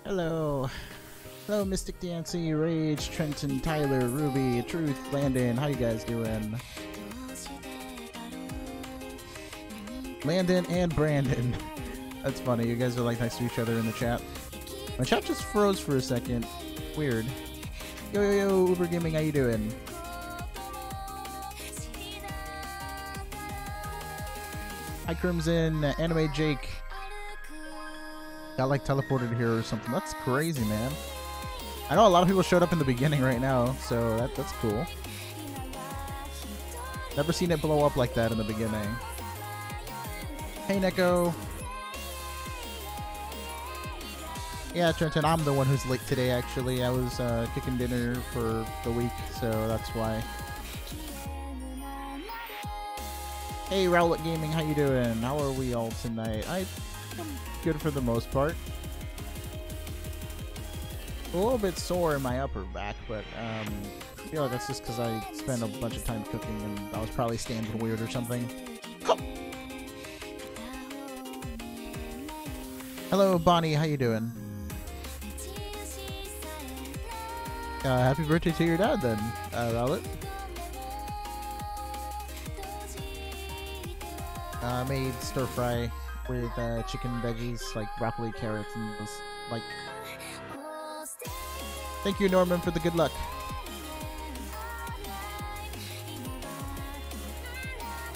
Hello. Hello, Mystic Dancy, Rage, Trenton, Tyler, Ruby, Truth, Landon. How you guys doing? Landon and Brandon. That's funny. You guys are like next to each other in the chat. My chat just froze for a second. Weird. Yo, yo, yo, Uber Gaming, how you doing? Hi, Crimson, Anime Jake. Got like teleported here or something. That's crazy, man. I know a lot of people showed up in the beginning right now, so that's cool. Never seen it blow up like that in the beginning. Hey, Neko. Yeah, Trenton, I'm the one who's late today, actually. I was cooking dinner for the week, so that's why. Hey, Rowlet Gaming, how you doing? How are we all tonight? I'm good for the most part. A little bit sore in my upper back, but I feel like that's just because I spent a bunch of time cooking and I was probably standing weird or something. Hello, Bonnie, how you doing? Happy birthday to your dad then, Rowlet. Made stir fry with chicken veggies like broccoli, carrots, and was like. Thank you, Norman, for the good luck.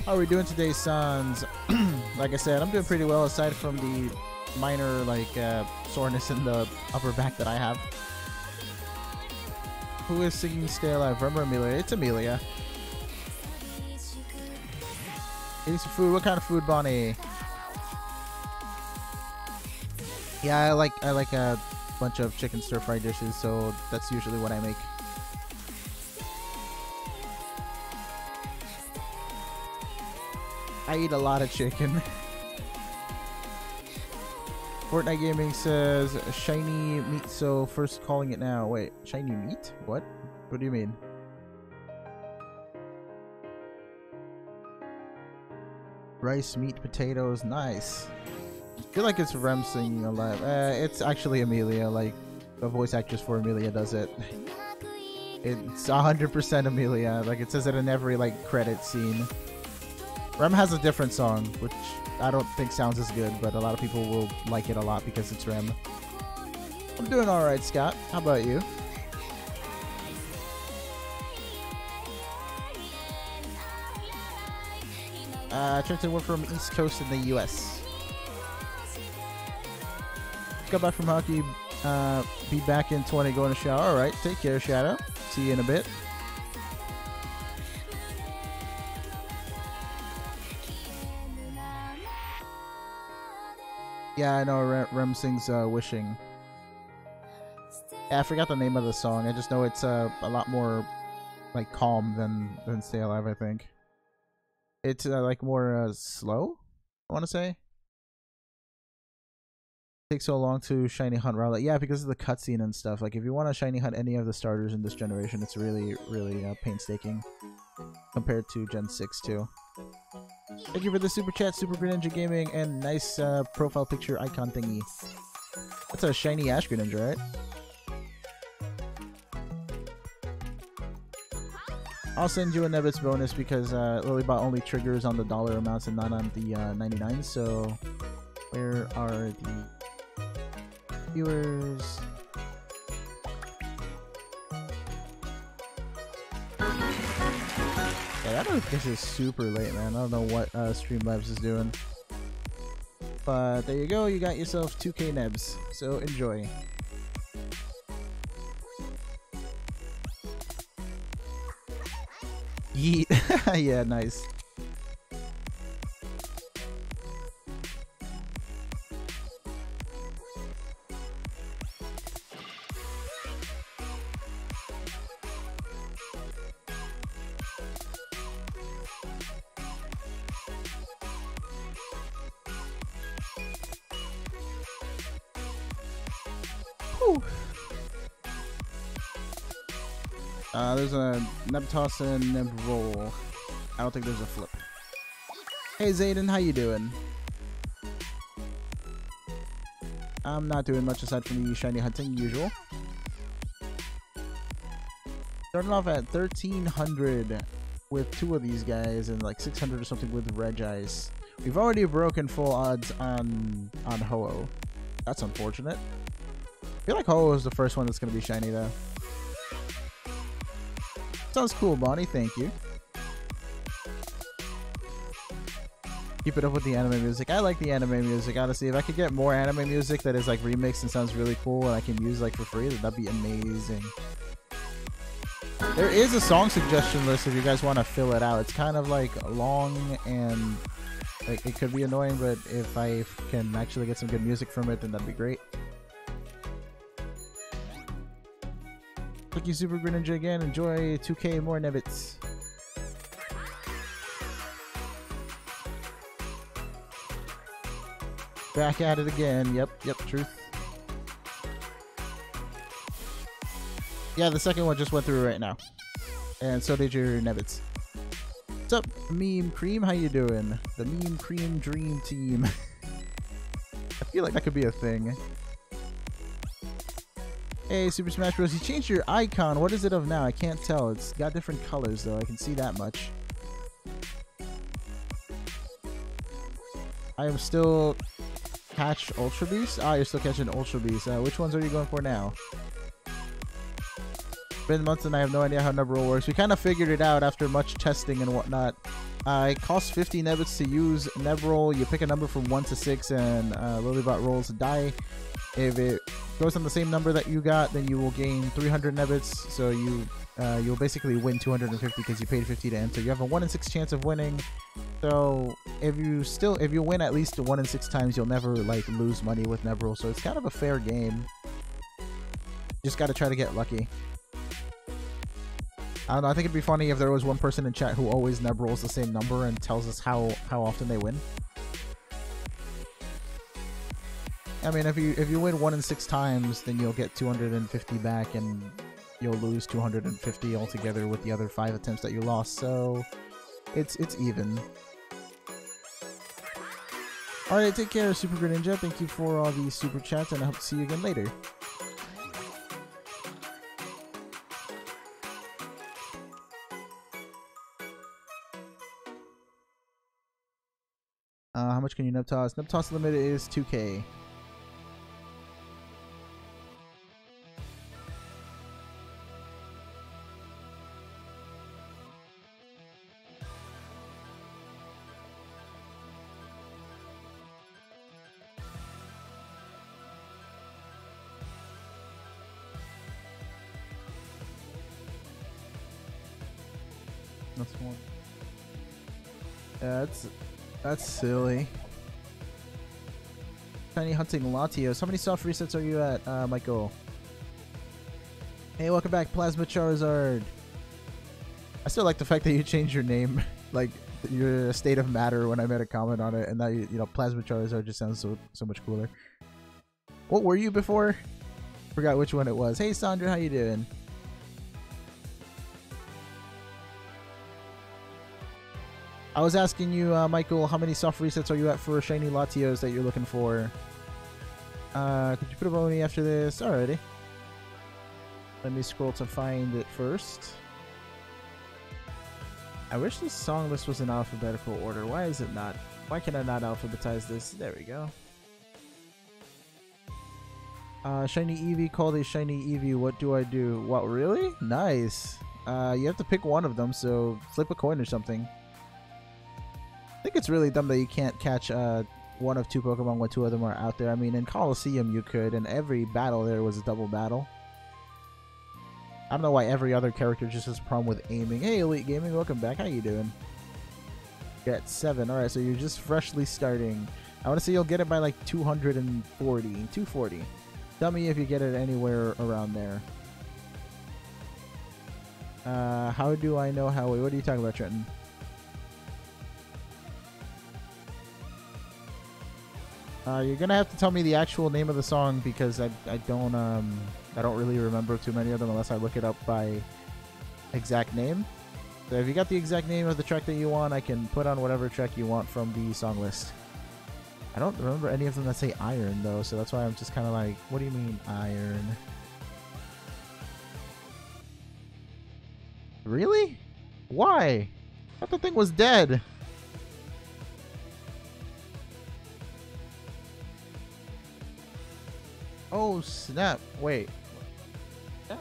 How are we doing today, sons? Like I said, I'm doing pretty well aside from the minor like soreness in the upper back that I have. Who is singing Stay Alive? Remember Amelia? It's Amelia. Eating some food. What kind of food, Bonnie? Yeah, I like a bunch of chicken stir-fry dishes, so that's usually what I make. I eat a lot of chicken. Fortnite Gaming says shiny meat, so first calling it now. Wait, shiny meat? What? What do you mean? Rice, meat, potatoes, nice. I feel like it's Rem singing a lot. It's actually Amelia, like the voice actress for Amelia does it. It's 100% Amelia, like it says it in every like credit scene. Rem has a different song, which I don't think sounds as good, but a lot of people will like it a lot because it's Rem. I'm doing alright, Scott. How about you? Trenton, we're from East Coast in the US. Got back from hockey, be back in 20, going to shower. Alright, take care, Shadow. See you in a bit. Yeah, I know Rem sings Wishing. Yeah, I forgot the name of the song. I just know it's a lot more like calm than Stay Alive, I think. It's like more slow, I want to say. Takes so long to shiny hunt Rowlet. Yeah, because of the cutscene and stuff. Like if you want to shiny hunt any of the starters in this generation, it's really painstaking compared to Gen 6 too. Thank you for the super chat, Super Greninja Gaming, and nice profile picture icon thingy. That's a shiny Ash Greninja, right? I'll send you a Nebbits bonus because Lilybot only triggers on the dollar amounts and not on the 99. So, where are the viewers? Yeah, I don't think this is super late, man. I don't know what Streamlabs is doing. But there you go. You got yourself 2K Nebs. So enjoy. Yeet. Yeah, nice. Whew. There's a Nebtoss and Nebroll. I don't think there's a flip. Hey Zayden, how you doing? I'm not doing much aside from the shiny hunting usual. Starting off at 1300 with 2 of these guys and like 600 or something with Regice. We've already broken full odds on Ho-Oh. That's unfortunate. I feel like Ho-Oh is the first one that's going to be shiny though. Sounds cool, Bonnie. Thank you. Keep it up with the anime music. I like the anime music, honestly. If I could get more anime music that is like remixed and sounds really cool and I can use like for free, that'd be amazing. There is a song suggestion list if you guys want to fill it out. It's kind of like long and like it could be annoying, but if I can actually get some good music from it, then that'd be great. Thank you, Super Greninja, again. Enjoy 2K more Nebbits. Back at it again. Yep, truth. Yeah, the second one just went through right now. And so did your Nebbits. What's up, Meme Cream? How you doing? The Meme Cream Dream Team. I feel like that could be a thing. Hey, Super Smash Bros. You changed your icon. What is it of now? I can't tell. It's got different colors, though. I can see that much. I am still... Catch Ultra Beast? Ah, you're still catching Ultra Beast. Which ones are you going for now? Been months and I have no idea how Nebroll works. We kind of figured it out after much testing and whatnot. It costs 50 Nebbits to use Nebroll. You pick a number from 1 to 6 and Lilybot rolls a die. If it goes on the same number that you got, then you will gain 300 Nebbits. So you'll basically win 250 because you paid 50 to enter. You have a 1 in 6 chance of winning. So if you win at least 1 in 6 times, you'll never like lose money with Nebroll. So it's kind of a fair game. Just got to try to get lucky. I don't know. I think it'd be funny if there was one person in chat who always Nebrolls the same number and tells us how often they win. I mean, if you win 1 in 6 times, then you'll get 250 back, and you'll lose 250 altogether with the other 5 attempts that you lost. So it's even. All right, take care, Super Greninja. Thank you for all these super chats, and I hope to see you again later. How much can you Nebtoss? Nebtoss limit is 2K. That's one. Yeah, that's silly. Tiny Hunting Latios. How many soft resets are you at, Michael? Hey, welcome back, Plasma Charizard. I still like the fact that you changed your name, like your state of matter when I made a comment on it, and now you know Plasma Charizard just sounds so much cooler. What were you before? Forgot which one it was. Hey, Sandra, how you doing? I was asking you, Michael, how many soft resets are you at for shiny Latios that you're looking for? Could you put a bony after this? Alrighty. Let me scroll to find it first. I wish this song list was in alphabetical order. Why is it not? Why can I not alphabetize this? There we go. Shiny Eevee called a shiny Eevee. What do I do? What, really? Nice. You have to pick one of them, so flip a coin or something. I think it's really dumb that you can't catch one of 2 Pokemon when 2 of them are out there. I mean, in Coliseum you could, and every battle there was a double battle. I don't know why every other character just has a problem with aiming. Hey, Elite Gaming, welcome back. How you doing? You're at 7. Alright, so you're just freshly starting. I want to say you'll get it by like 240. Dummy if you get it anywhere around there. How do I know how? What are you talking about, Trenton? You're gonna have to tell me the actual name of the song because I don't really remember too many of them unless I look it up by exact name. So if you got the exact name of the track that you want, I can put on whatever track you want from the song list. I don't remember any of them that say iron though, so that's why I'm just kind of like, what do you mean iron? Really? Why? I thought the thing was dead. Oh snap! Wait. Yeah.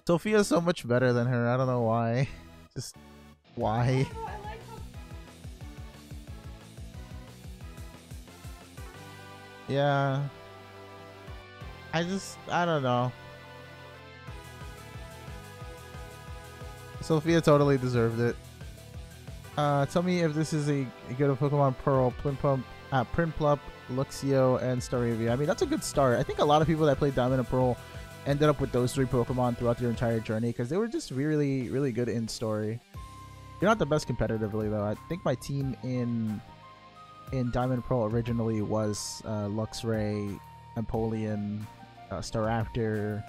Sophia's so much better than her. I don't know why. Just why? Yeah. I don't know. Sophia totally deserved it. Tell me if this is a good Pokemon Pearl, Prinplup, Luxio, and Staravia. I mean, that's a good start. I think a lot of people that played Diamond and Pearl ended up with those 3 Pokemon throughout their entire journey because they were just really, really good in story. You're not the best competitively though. I think my team in Diamond and Pearl originally was Luxray, Empoleon, Staraptor,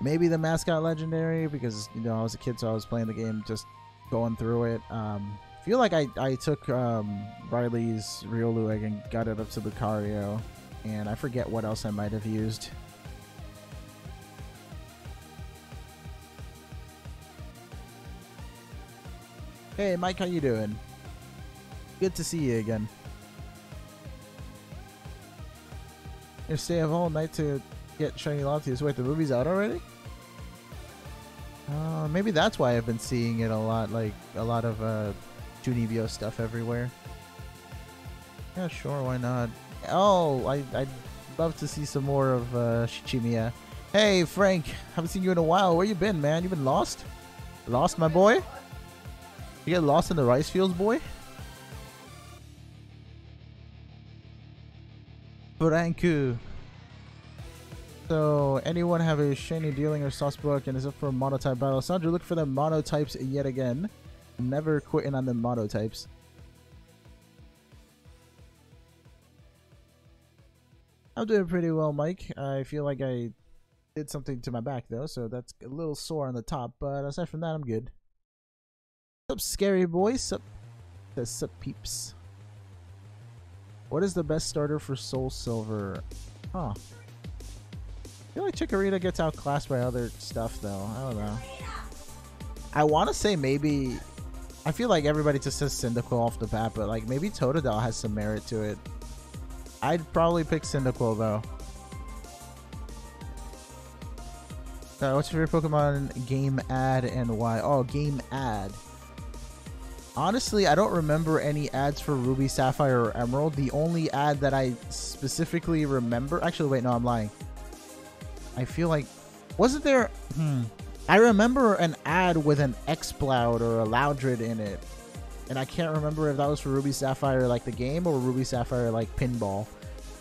maybe the mascot legendary because you know I was a kid, so I was playing the game just going through it. Feel like I took Riley's Riolu egg and got it up to Lucario, and I forget what else I might have used. Hey Mike, how you doing? Good to see you again. You stay up all night to get shiny Latios. Wait, the movie's out already? Maybe that's why I've been seeing it a lot, like a lot of Junibyo stuff everywhere. Yeah, sure, why not? Oh, I'd love to see some more of Shichimiya. Hey Frank, haven't seen you in a while. Where you been, man? You been lost? Lost, my boy? You get lost in the rice fields, boy? Franku. So, anyone have a shiny dealing or sauce book and is up for a monotype battle? Sandra, look for the monotypes yet again. Never quitting on the monotypes. I'm doing pretty well, Mike. I feel like I did something to my back though, so that's a little sore on the top, but aside from that, I'm good. Sup, scary boy? Sup peeps? What is the best starter for Soul Silver? Huh. I feel like Chikorita gets outclassed by other stuff though. I don't know. I want to say maybe... I feel like everybody just says Cyndaquil off the bat, but like maybe Totodile has some merit to it. I'd probably pick Cyndaquil though. What's your favorite Pokemon game ad and why? Oh, game ad. Honestly, I don't remember any ads for Ruby, Sapphire, or Emerald. The only ad that I specifically remember... Actually, wait, no, I'm lying. I feel like... Wasn't there... I remember an ad with an Exploud or a Loudred in it. And I can't remember if that was for Ruby, Sapphire, like the game, or Ruby, Sapphire, like pinball.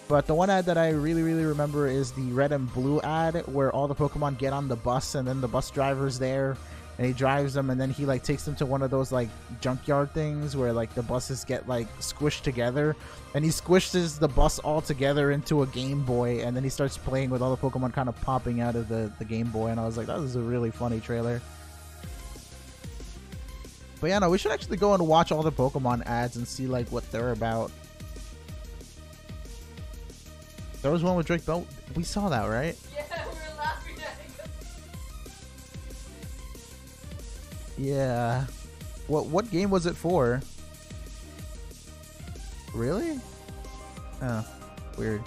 But the one ad that I really, really remember is the red and blue ad where all the Pokemon get on the bus and then the bus driver's there. And he drives them, and then he like takes them to one of those like junkyard things where like the buses get like squished together, and he squishes the bus all together into a Game Boy, and then he starts playing with all the Pokemon kind of popping out of the Game Boy, and I was like, that was a really funny trailer. But yeah, no, we should actually go and watch all the Pokemon ads and see like what they're about. There was one with Drake Bell. We saw that, right? Yeah, we were laughing at it. Yeah. What game was it for? Really? Oh, weird.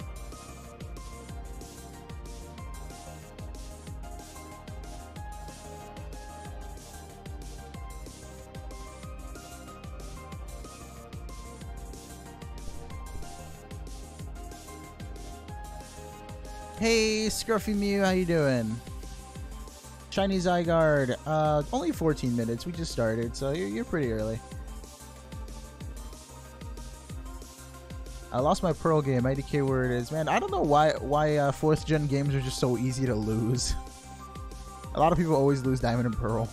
Hey, Scruffy Mew, how you doing? Shiny Zygarde, only 14 minutes. We just started, so you're pretty early. I lost my Pearl game. IDK where it is. Man, I don't know why 4th gen games are just so easy to lose. A lot of people always lose Diamond and Pearl.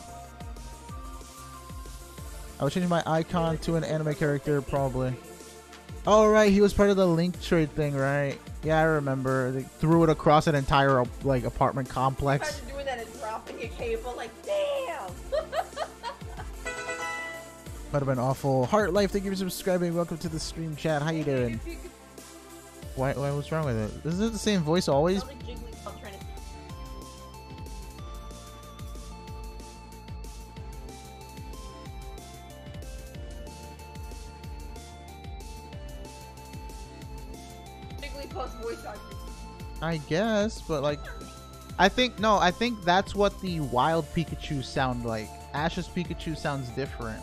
I would change my icon to an anime character, probably. Oh right, he was part of the link trade thing, right? Yeah, I remember. They threw it across an entire like apartment complex. Imagine doing that and dropping a cable, like damn. Might have been awful. Heart Life, thank you for subscribing. Welcome to the stream chat. How you doing? Why what's wrong with it? Isn't it the same voice always? I guess, but like, I think that's what the wild Pikachu sound like. Ash's Pikachu sounds different.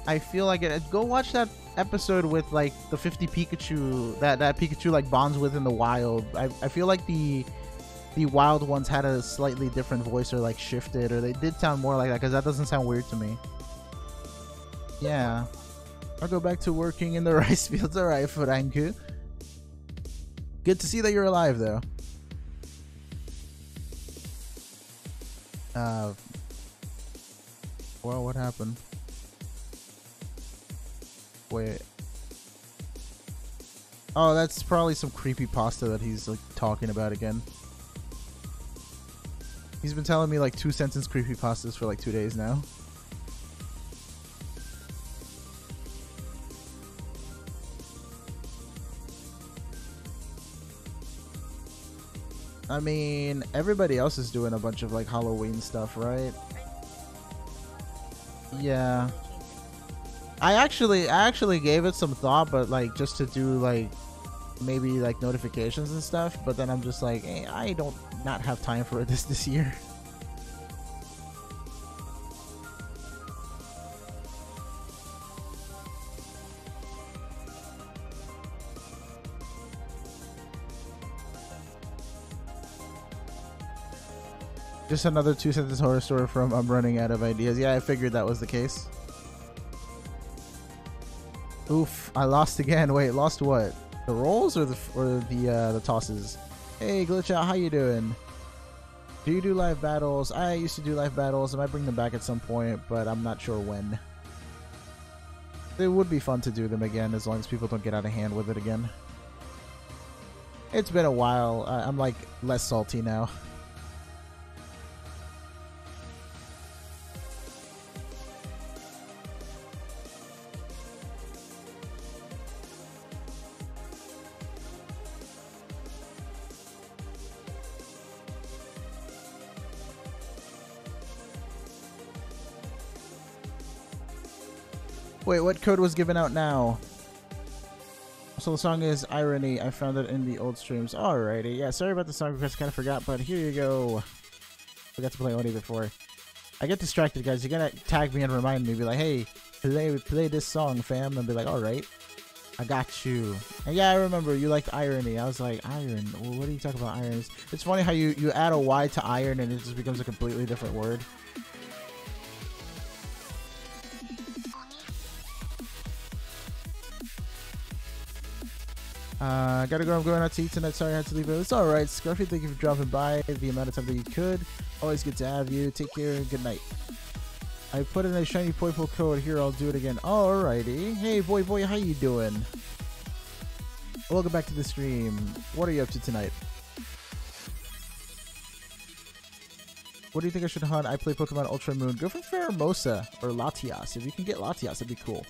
I feel like it. Go watch that episode with like the 50 Pikachu that Pikachu like bonds with in the wild. I feel like the wild ones had a slightly different voice or like shifted, or they did sound more like that, because that doesn't sound weird to me. Yeah. I'll go back to working in the rice fields. Alright, Franku. Good to see that you're alive, though. Well, what happened? Wait. Oh, that's probably some creepypasta that he's like talking about again. He's been telling me like 2-sentence creepypastas for like 2 days now. I mean, everybody else is doing a bunch of like Halloween stuff, right? Yeah. I actually gave it some thought, but like just to do like maybe like notifications and stuff, but then I'm just like, hey, I don't not have time for this year. Just another 2-sentence horror story from I'm running out of ideas. Yeah, I figured that was the case. Oof, I lost again. Wait, lost what? The rolls or the tosses? Hey, Glitch Out, how you doing? Do you do live battles? I used to do live battles. I might bring them back at some point, but I'm not sure when. It would be fun to do them again, as long as people don't get out of hand with it again. It's been a while. I'm like less salty now. Wait, what code was given out now? So the song is Irony. I found it in the old streams. Alrighty. Yeah, sorry about the song request. Kind of forgot, but here you go. Forgot to play Oni before. I get distracted, guys. You gotta tag me and remind me. Be like, hey, play this song, fam. And be like, alright. I got you. And yeah, I remember you liked Irony. I was like, iron? Well, what do you talk about irons? It's funny how you add a Y to iron and it just becomes a completely different word. Gotta go. I'm going out to eat tonight. Sorry I had to leave it. It's alright. Scruffy, thank you for dropping by the amount of time that you could. Always good to have you. Take care and good night. I put in a shiny Poipo code here. I'll do it again. Alrighty. Hey, boy, how you doing? Welcome back to the stream. What are you up to tonight? What do you think I should hunt? I play Pokemon Ultra Moon. Go for Pheromosa or Latias. If you can get Latias, that'd be cool.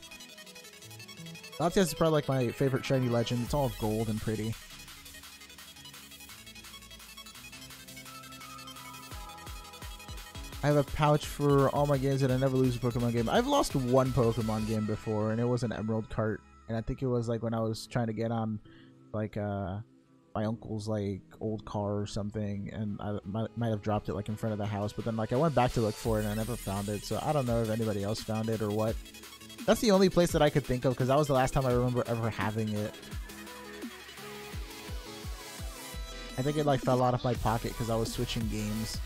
Latias is probably like my favorite shiny legend. It's all gold and pretty. I have a pouch for all my games and I never lose a Pokemon game. I've lost one Pokemon game before and it was an Emerald cart. And I think it was like when I was trying to get on like my uncle's like old car or something, and I might have dropped it like in front of the house, but then like I went back to look for it and I never found it. So I don't know if anybody else found it or what. That's the only place that I could think of because that was the last time I remember ever having it. I think it like fell out of my pocket because I was switching games.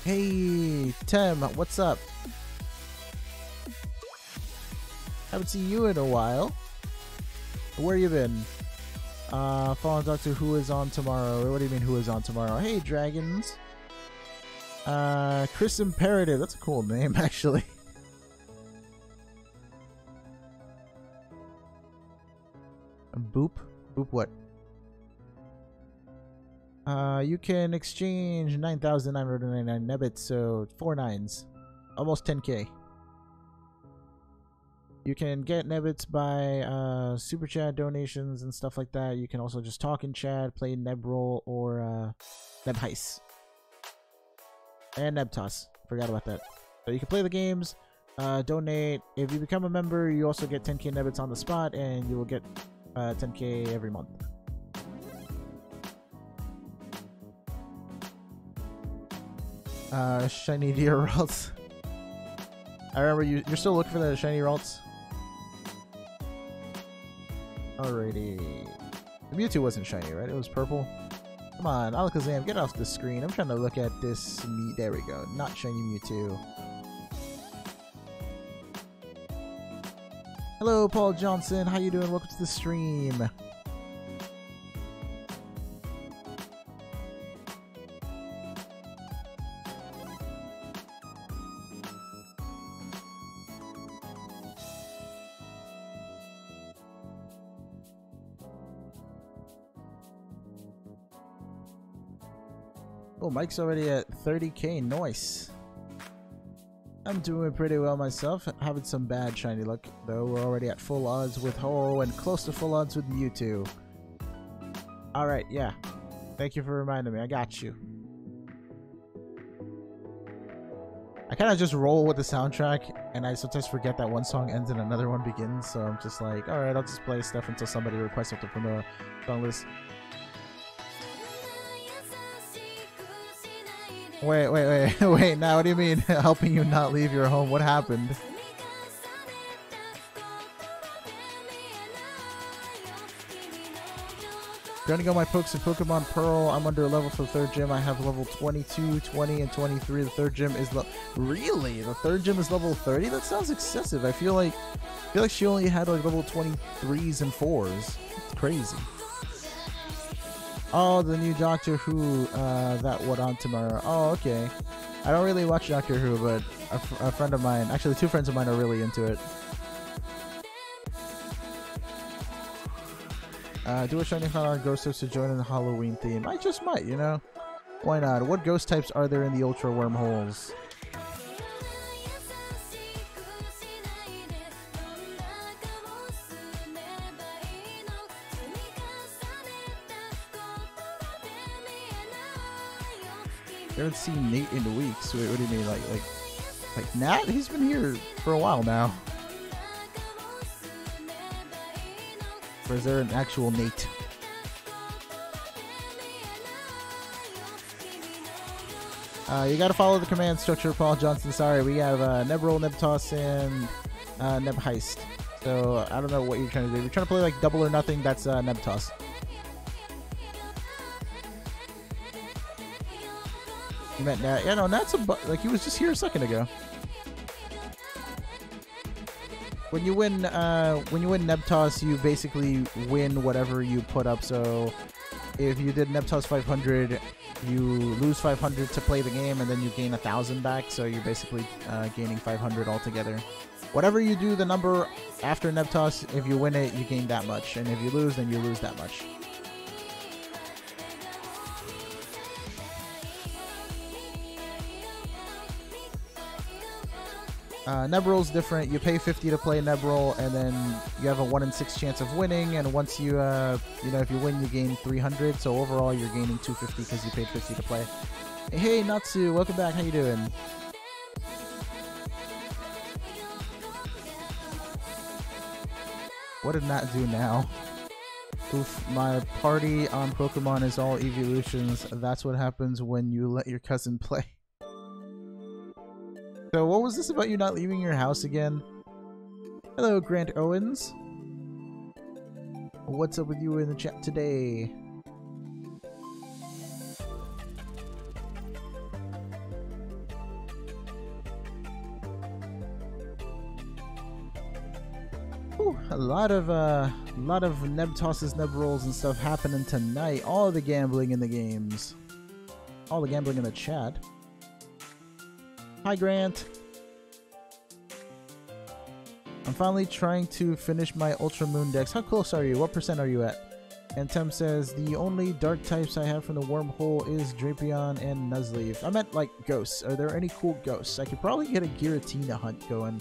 Hey, Tim, what's up? Haven't seen you in a while. Where you been? Fallen Doctor, who is on tomorrow? What do you mean who is on tomorrow? Hey, Dragons. Chris Imperative. That's a cool name, actually. Boop? Boop what? You can exchange 9,999 Nebbits, so 4 nines. Almost 10k. You can get Nebbits by super chat donations and stuff like that. You can also just talk in chat, play Nebroll or Nebheist. And Nebtoss. Forgot about that. So you can play the games, donate. If you become a member, you also get 10k Nebbits on the spot, and you will get 10k every month. Shiny deer Ralts. I remember you're still looking for the shiny Ralts. Alrighty. The Mewtwo wasn't shiny, right? It was purple. Come on, Alakazam, get off the screen. I'm trying to look at this. There we go. Not shiny Mewtwo. Hello, Paul Johnson. How you doing? Welcome to the stream. Oh, Mike's already at 30k. Nice. I'm doing pretty well myself. Having some bad shiny luck, though. We're already at full odds with Ho and close to full odds with Mewtwo. Alright, yeah. Thank you for reminding me. I got you. I kind of just roll with the soundtrack, and I sometimes forget that one song ends and another one begins, so I'm just like, alright, I'll just play stuff until somebody requests something from the song list. Wait, now what do you mean helping you not leave your home? What happened? Gonna go my pokes in Pokemon Pearl. I'm under level for the 3rd gym. I have level 22, 20, and 23. The 3rd gym is really? The 3rd gym is level 30? That sounds excessive. I feel like she only had like level 23s and 4s. It's crazy. Oh, the new Doctor Who, that what on tomorrow. Oh, okay. I don't really watch Doctor Who, but a friend of mine, actually 2 friends of mine are really into it. Do a shiny hunt on ghost types to join in the Halloween theme. I just might, you know? Why not? What ghost types are there in the Ultra Wormholes? I haven't seen Nate in weeks. Wait, what do you mean? Like Nat? He's been here for a while now. Or is there an actual Nate? You gotta follow the command structure, Paul Johnson. Sorry, we have Nebroll, Nebtoss, and Nebheist. So I don't know what you're trying to do. If you're trying to play like double or nothing, that's Nebtoss. You met Nat? Yeah, no, Nat's like he was just here a second ago. When you win Nebtoss, you basically win whatever you put up. So if you did Nebtoss 500, you lose 500 to play the game, and then you gain 1,000 back. So you're basically gaining 500 altogether. Whatever you do, the number after Nebtoss, if you win it, you gain that much, and if you lose, then you lose that much. Nebroll's different. You pay 50 to play Nebroll, and then you have a 1 in 6 chance of winning. And once you, you know, if you win, you gain 300. So overall, you're gaining 250 because you paid 50 to play. Hey, Natsu, welcome back. How you doing? What did Nat do now? Oof, my party on Pokemon is all evolutions. That's what happens when you let your cousin play. So what was this about you not leaving your house again? Hello, Grant Owens. What's up with you in the chat today? Ooh, a lot of Nebtosses, Nebrolls, and stuff happening tonight. All the gambling in the games. All the gambling in the chat. Hi, Grant. I'm finally trying to finish my Ultra Moon decks. How close are you? What percent are you at? And Tem says, the only dark types I have from the wormhole is Drapion and Nuzleaf. I meant, like, ghosts. Are there any cool ghosts? I could probably get a Giratina hunt going.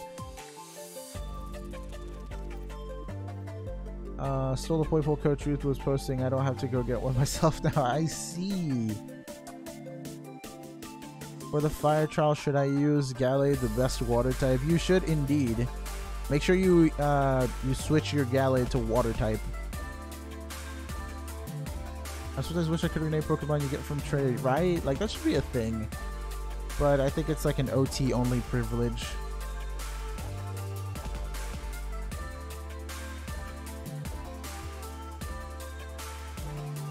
Stole the Playful Coach Ruth was posting. I don't have to go get one myself now. I see. For the fire trial, should I use Gallade, the best water type? You should indeed. Make sure you switch your Gallade to water type. I sometimes wish I could rename Pokemon you get from trade, right? Like, that should be a thing. But I think it's like an OT only privilege.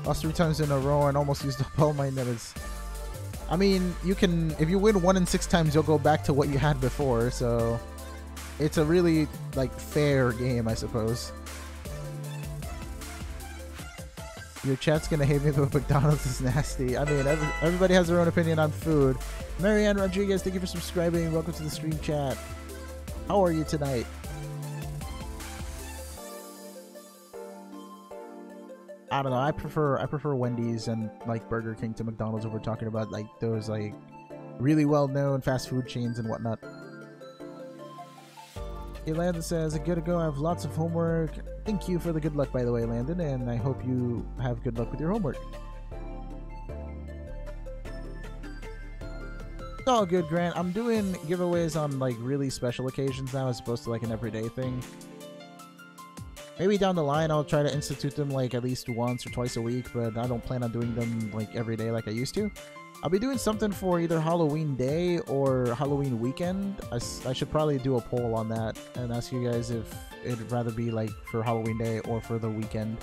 Lost 3 times in a row and almost used up all my Nebbits. I mean, you can, if you win 1 in 6 times, you'll go back to what you had before, so it's a really, like, fair game, I suppose. Your chat's gonna hate me though. McDonald's is nasty. I mean, everybody has their own opinion on food. Marianne Rodriguez, thank you for subscribing. Welcome to the stream chat. How are you tonight? I don't know. I prefer Wendy's and like Burger King to McDonald's if we're talking about like those like really well-known fast food chains and whatnot. Landon says, a good to go. I have lots of homework. Thank you for the good luck, by the way, Landon, and I hope you have good luck with your homework. It's all good, Grant. I'm doing giveaways on like really special occasions now as opposed to like an everyday thing. Maybe down the line I'll try to institute them like at least once or twice a week, but I don't plan on doing them like every day like I used to. I'll be doing something for either Halloween Day or Halloween weekend. I should probably do a poll on that and ask you guys if it'd rather be like for Halloween Day or for the weekend.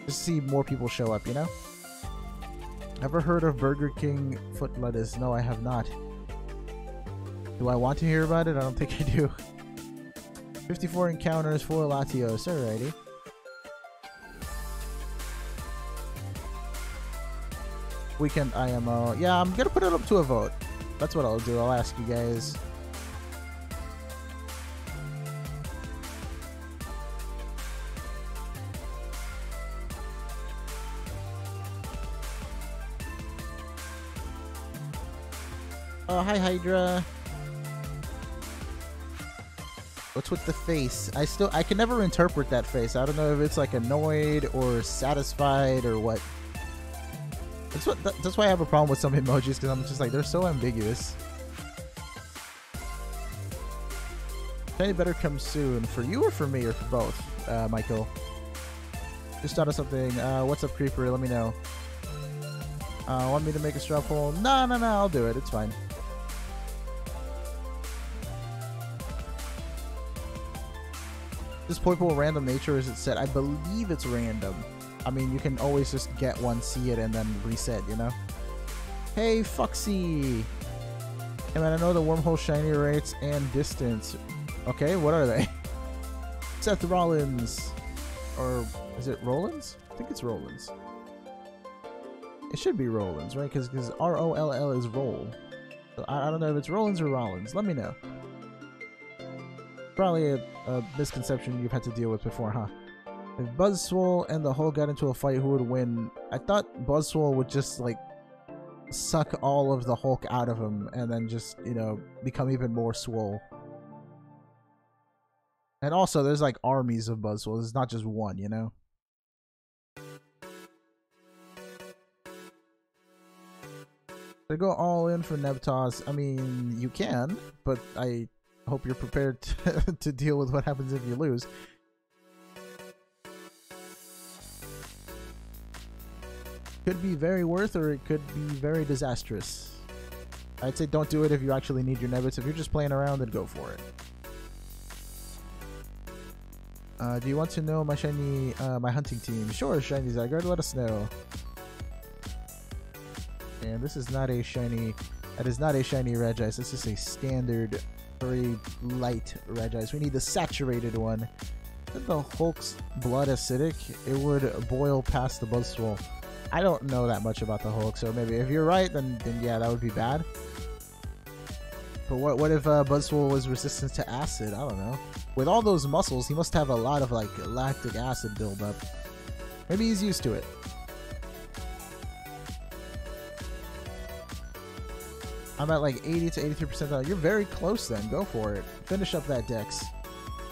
Just to see more people show up, you know? Ever heard of Burger King foot lettuce? No, I have not. Do I want to hear about it? I don't think I do. 54 encounters, 4 Latios. Alrighty. Weekend IMO. Yeah, I'm gonna put it up to a vote. That's what I'll do. I'll ask you guys. Oh, hi Hydra. What's with the face? I can never interpret that face. I don't know if it's like annoyed or satisfied or what. That's why I have a problem with some emojis, because I'm just like, they're so ambiguous. Shiny better come soon. For you or for me or for both, Michael? Just thought of something. What's up, Creeper? Let me know. Want me to make a straw poll? No, I'll do it. It's fine. Is Poiple random nature or is it set? I believe it's random. I mean, you can always just get one, see it, and then reset, you know? Hey, Foxy! Hey, man, I know the wormhole shiny rates and distance. Okay, what are they? Seth Rollins. Or is it Rollins? I think it's Rollins. It should be Rollins, right? Because R-O-L-L is roll. So I don't know if it's Rollins or Rollins. Let me know. Probably a misconception you've had to deal with before, huh? If Buzzswole and the Hulk got into a fight, who would win? I thought Buzzswole would just, like, suck all of the Hulk out of him and then just, you know, become even more swole. And also, there's, like, armies of Buzzwoles. It's not just one, you know? To go all in for Nebtoss, I mean, you can, but I hope you're prepared to deal with what happens if you lose. Could be very worth, or it could be very disastrous. I'd say don't do it if you actually need your Nebbits. If you're just playing around, then go for it. Do you want to know my shiny, my hunting team? Sure, Shiny Zygarde, let us know. And this is not a shiny, that is not a shiny Regice. This is a standard, very light Regice. We need the saturated one. If the Hulk's blood acidic, it would boil past the Buzzswole. I don't know that much about the Hulk, so maybe if you're right, then yeah, that would be bad. But what if Buzzwole was resistant to acid? I don't know. With all those muscles, he must have a lot of like lactic acid buildup. Maybe he's used to it. I'm at like 80 to 83%. You're very close then. Go for it. Finish up that dex.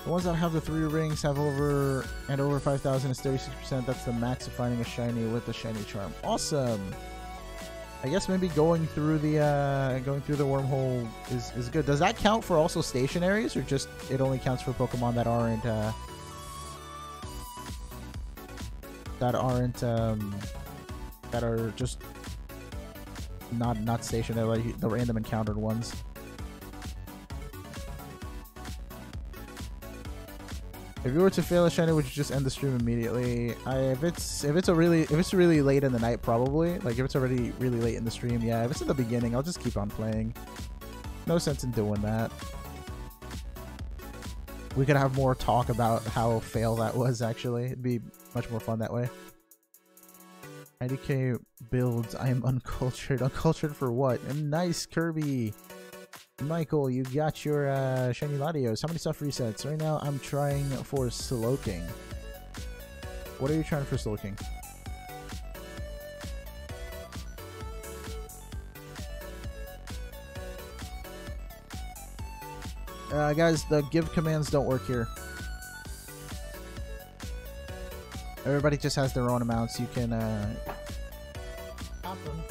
The ones that have the 3 rings have over 5,000 is 36%. That's the max of finding a shiny with the shiny charm. Awesome. I guess maybe going through the wormhole is good. Does that count for also stationaries, or just it only counts for Pokemon that aren't that are just not stationary, like the random encountered ones? If you were to fail a shiny, would you just end the stream immediately? If it's really late in the night, probably. Like if it's already really late in the stream, yeah. If it's in the beginning, I'll just keep on playing. No sense in doing that. We could have more talk about how fail that was. Actually, it'd be much more fun that way. IDK builds. I am uncultured. Uncultured for what? Nice, Kirby. Michael, you got your shiny Latios. How many stuff resets? Right now, I'm trying for Slowking. What are you trying for Slowking? Guys, the give commands don't work here. Everybody just has their own amounts. You can pop them.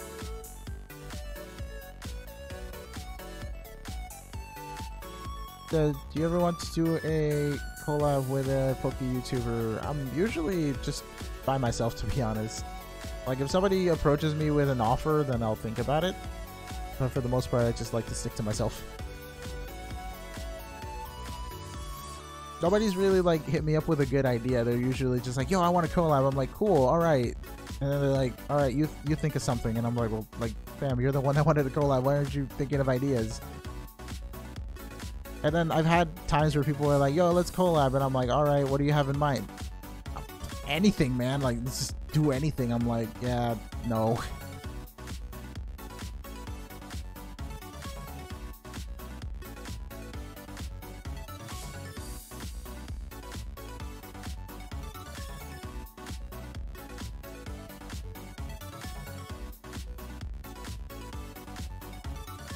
Do you ever want to do a collab with a Poke YouTuber? I'm usually just by myself, to be honest. Like, if somebody approaches me with an offer, then I'll think about it. But for the most part, I just like to stick to myself. Nobody's really, like, hit me up with a good idea. They're usually just like, yo, I want a collab. I'm like, cool, alright. And then they're like, alright, you think of something. And I'm like, well, like, fam, you're the one that wanted a collab. Why aren't you thinking of ideas? And then I've had times where people are like, yo, let's collab. And I'm like, all right, what do you have in mind? Anything, man. Like, let's just do anything. I'm like, yeah, no.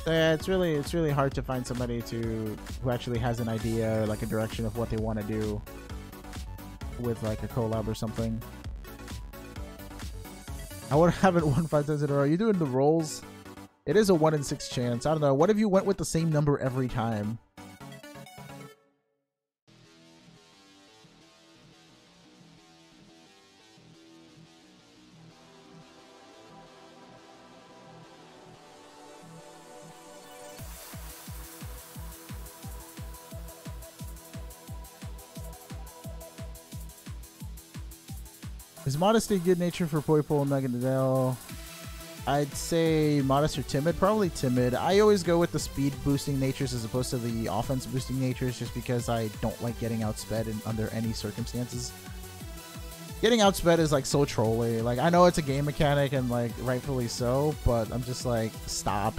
Yeah, it's really hard to find somebody who actually has an idea or like a direction of what they want to do with like a collab or something. I would have it won 5 times in a row. You're doing the rolls. It is a 1 in 6 chance. I don't know. What if you went with the same number every time? Is modesty good nature for Poipole and Megadell? I'd say modest or timid. Probably timid. I always go with the speed boosting natures as opposed to the offense boosting natures just because I don't like getting outsped under any circumstances. Getting outsped is like so trolly. Like, I know it's a game mechanic and like rightfully so, but I'm just like, stop.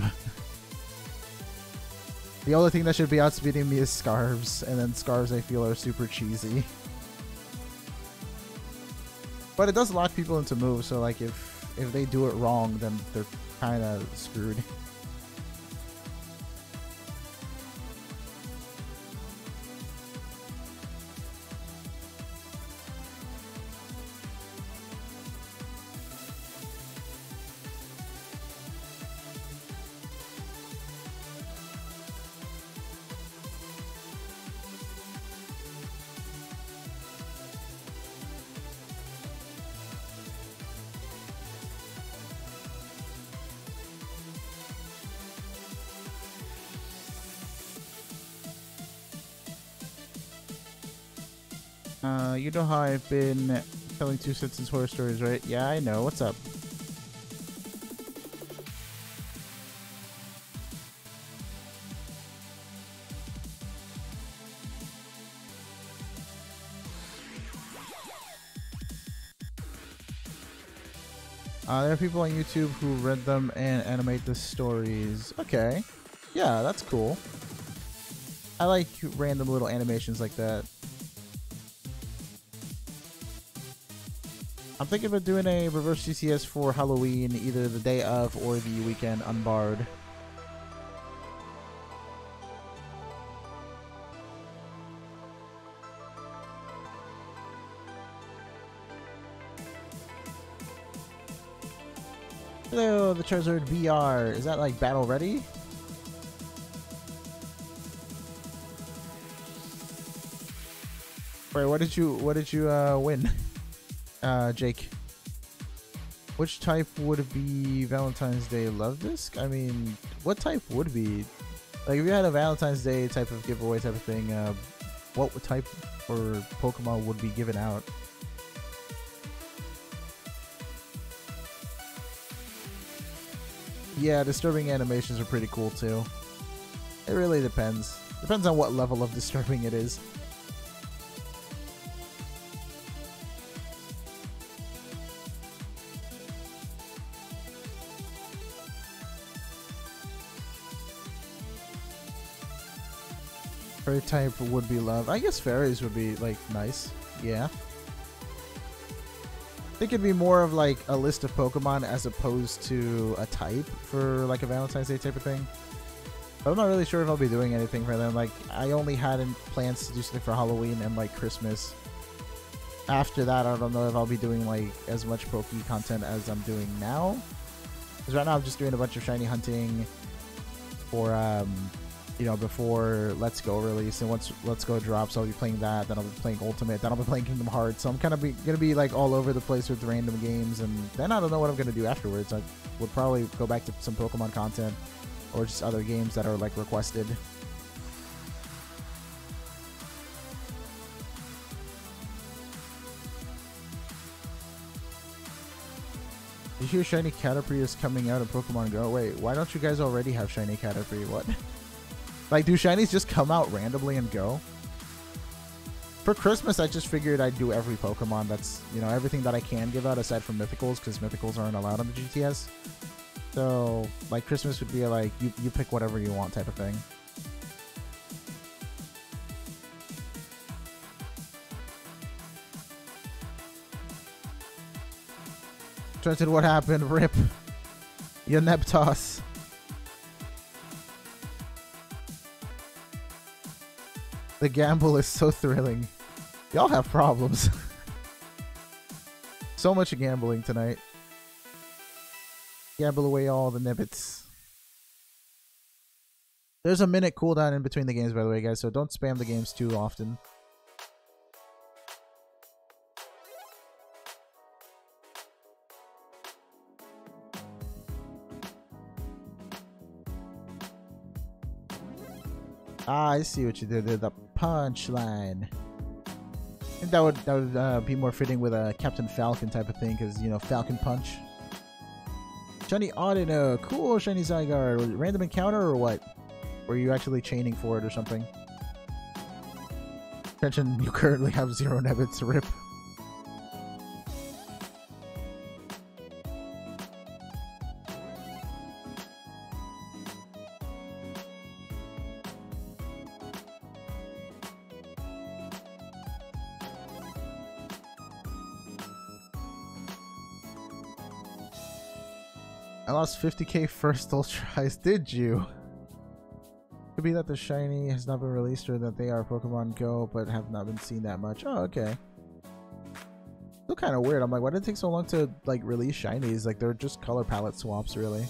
The only thing that should be outspeeding me is Scarves, and then Scarves I feel are super cheesy. But it does lock people into moves, so like if they do it wrong, then they're kind of screwed. You know how I've been telling 2 cents horror stories, right? Yeah, I know. What's up? There are people on YouTube who read them and animate the stories. Okay. Yeah, that's cool. I like random little animations like that. I'm thinking of doing a reverse GTS for Halloween, either the day of or the weekend unbarred. Hello, the Charizard VR. Is that like battle ready? Wait, what did you win? Jake. Which type would be Valentine's Day love disc? I mean, what type would be? Like, if you had a Valentine's Day type of giveaway type of thing, what type or Pokemon would be given out? Yeah, disturbing animations are pretty cool too. It really depends. Depends on what level of disturbing it is. Fairy type would be love. I guess fairies would be like nice. Yeah. I think it'd be more of like a list of Pokemon as opposed to a type for like a Valentine's Day type of thing. But I'm not really sure if I'll be doing anything for them. Like, I only had plans to do something for Halloween and like Christmas. After that, I don't know if I'll be doing like as much Poke content as I'm doing now. Because right now I'm just doing a bunch of shiny hunting for you know, before Let's Go release, and once Let's Go drops, I'll be playing that. Then I'll be playing Ultimate. Then I'll be playing Kingdom Hearts. So I'm kind of gonna be like all over the place with random games, and then I don't know what I'm gonna do afterwards. I would probably go back to some Pokemon content or just other games that are like requested. Did you hear Shiny Caterpie is coming out in Pokemon Go? Wait, why don't you guys already have Shiny Caterpie? What? Like, do shinies just come out randomly and go? For Christmas, I just figured I'd do every Pokemon that's, you know, everything that I can give out aside from Mythicals, because Mythicals aren't allowed on the GTS. So, like, Christmas would be like, you pick whatever you want type of thing. Trenton, what happened? Rip. You Nebtoss. The gamble is so thrilling. Y'all have problems. So much gambling tonight. Gamble away all the Nebbits. There's a minute cooldown in between the games, by the way, guys, so don't spam the games too often. Ah, I see what you did there. The punchline. I think that would be more fitting with a Captain Falcon type of thing, because, you know, Falcon Punch. Shiny Audino. Cool, Shiny Zygarde. Random encounter or what? Were you actually chaining for it or something? Attention, you currently have 0 Nebbits. Rip. I lost 50k first tries, did you? Could be that the shiny has not been released or that they are Pokemon Go but have not been seen that much. Oh, okay. Still kind of weird. I'm like, why did it take so long to like release shinies? Like, they're just color palette swaps, really.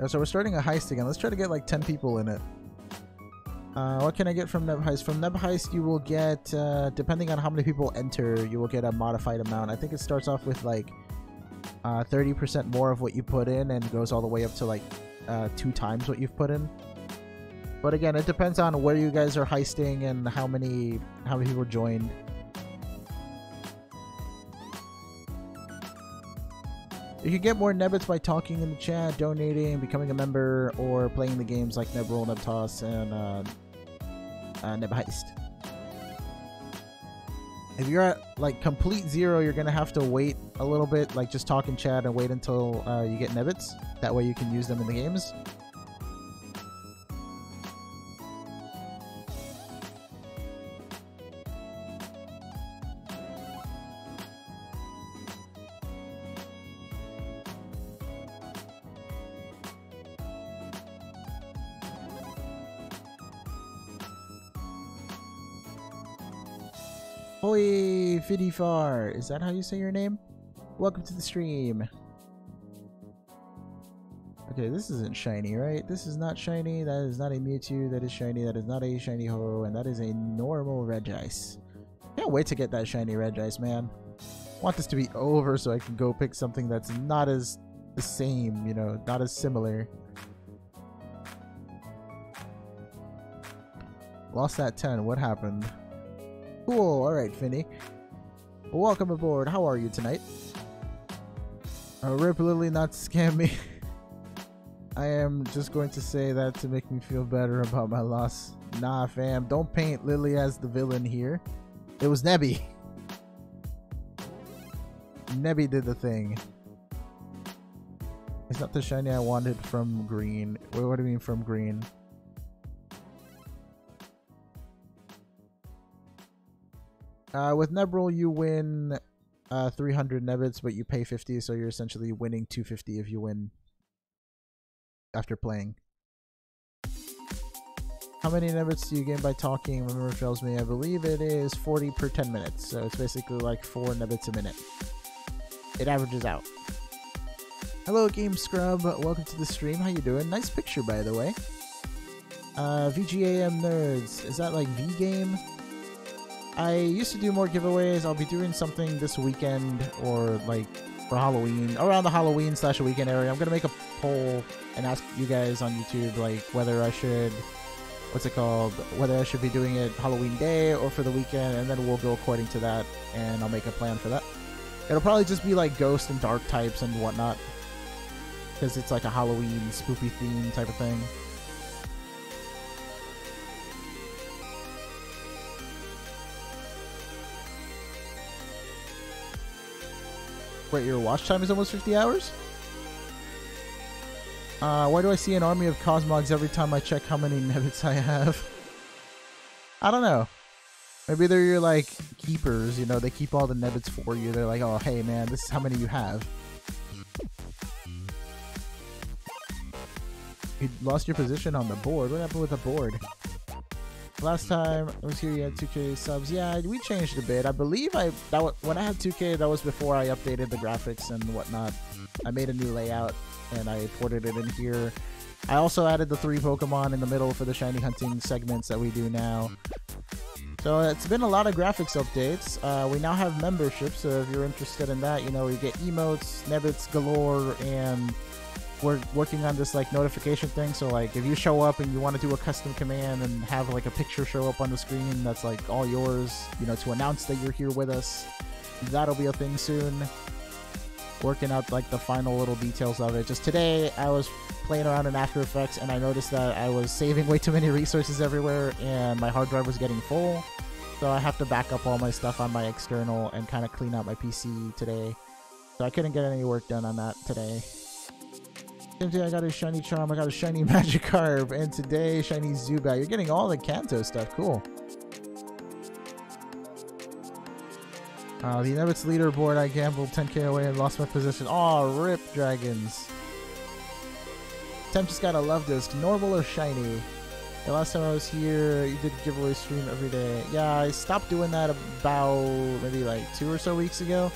So we're starting a heist again. Let's try to get like 10 people in it. What can I get from Nebheist? From Nebheist, you will get, depending on how many people enter, you will get a modified amount. I think it starts off with like 30% more of what you put in and goes all the way up to like 2 times what you've put in. But again, it depends on where you guys are heisting and how many people joined. You can get more Nebbits by talking in the chat, donating, becoming a member, or playing the games like Nebroll, Nebtoss, and Nebheist. If you're at like complete 0, you're gonna have to wait a little bit, like just talk in chat and wait until you get Nebbits. That way you can use them in the games. Hoi Fidifar, is that how you say your name? Welcome to the stream. Okay, this isn't shiny, right? This is not shiny, that is not a Mewtwo, that is shiny, that is not a shiny Ho, and that is a normal Regice. Can't wait to get that shiny Regice, man. I want this to be over so I can go pick something that's not as the same, you know, not as similar. Lost that 10, what happened? Cool, alright, Finny. Welcome aboard. How are you tonight? Rip Lily, not to scam me. I am just going to say that to make me feel better about my loss. Nah, fam. Don't paint Lily as the villain here. It was Nebby. Nebby did the thing. It's not the shiny I wanted from green. Wait, what do you mean from green? With Nebroll, you win 300 Nebbits, but you pay 50, so you're essentially winning 250 if you win after playing. How many Nebbits do you gain by talking? Remember, fails me. I believe it is 40 per 10 minutes, so it's basically like 4 Nebbits a minute. It averages out. Hello, Game Scrub. Welcome to the stream. How you doing? Nice picture, by the way. VGAM Nerds. Is that like V-Game? I used to do more giveaways. I'll be doing something this weekend or like for Halloween, around the Halloween/weekend area. I'm gonna make a poll and ask you guys on YouTube like whether I should, whether I should be doing it Halloween day or for the weekend, and then we'll go according to that, and I'll make a plan for that. It'll probably just be like ghost and dark types and whatnot, because it's like a Halloween spoopy theme type of thing. Wait, your watch time is almost 50 hours? Why do I see an army of Cosmogs every time I check how many Nebbits I have? I don't know. Maybe they're your, like, keepers, you know, they keep all the Nebbits for you. They're like, oh, hey, man, this is how many you have. You lost your position on the board. What happened with the board? Last time I was here, you had 2K subs. Yeah, we changed a bit. I believe when I had 2K, that was before I updated the graphics and whatnot. I made a new layout and I ported it in here. I also added the 3 Pokemon in the middle for the shiny hunting segments that we do now. So it's been a lot of graphics updates. We now have memberships, so if you're interested in that, you know, you get emotes, Nebbits galore, and we're working on this like notification thing, so like if you show up and you want to do a custom command and have like a picture show up on the screen that's like all yours, you know, to announce that you're here with us, that'll be a thing soon. Working out like the final little details of it. Just today I was playing around in After Effects and I noticed that I was saving way too many resources everywhere and my hard drive was getting full, so I have to back up all my stuff on my external and kind of clean out my PC today, so I couldn't get any work done on that today. Same day I got a shiny Charm, I got a shiny Magikarp, and today shiny Zubat. You're getting all the Kanto stuff, cool. The Nebbits leaderboard, I gambled 10k away and lost my position. Aw, rip dragons. Temp just got a love disc, normal or shiny? The last time I was here, you did giveaway stream every day. Yeah, I stopped doing that about maybe like 2 or so weeks ago.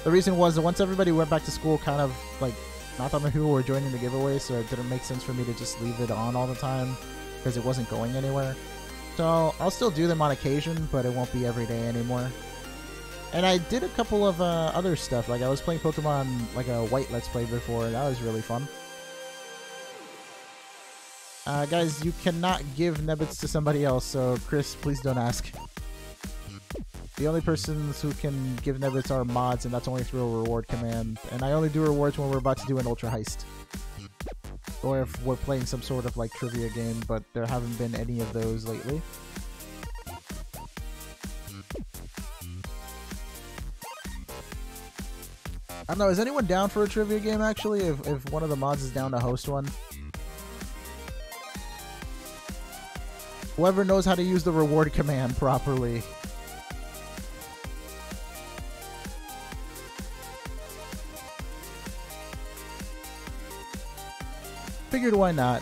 The reason was that once everybody went back to school, kind of like not that many people were joining the giveaway, so it didn't make sense for me to just leave it on all the time because it wasn't going anywhere. So I'll still do them on occasion, but it won't be every day anymore. And I did a couple of other stuff, like I was playing Pokemon like a white Let's Play before, and that was really fun. Guys, you cannot give Nebbits to somebody else, so Chris, please don't ask. The only persons who can give Nebbits are mods, and that's only through a reward command. And I only do rewards when we're about to do an Ultra Heist. Or if we're playing some sort of like trivia game, but there haven't been any of those lately. I don't know, is anyone down for a trivia game actually? If one of the mods is down to host one? Whoever knows how to use the reward command properly. Figured why not.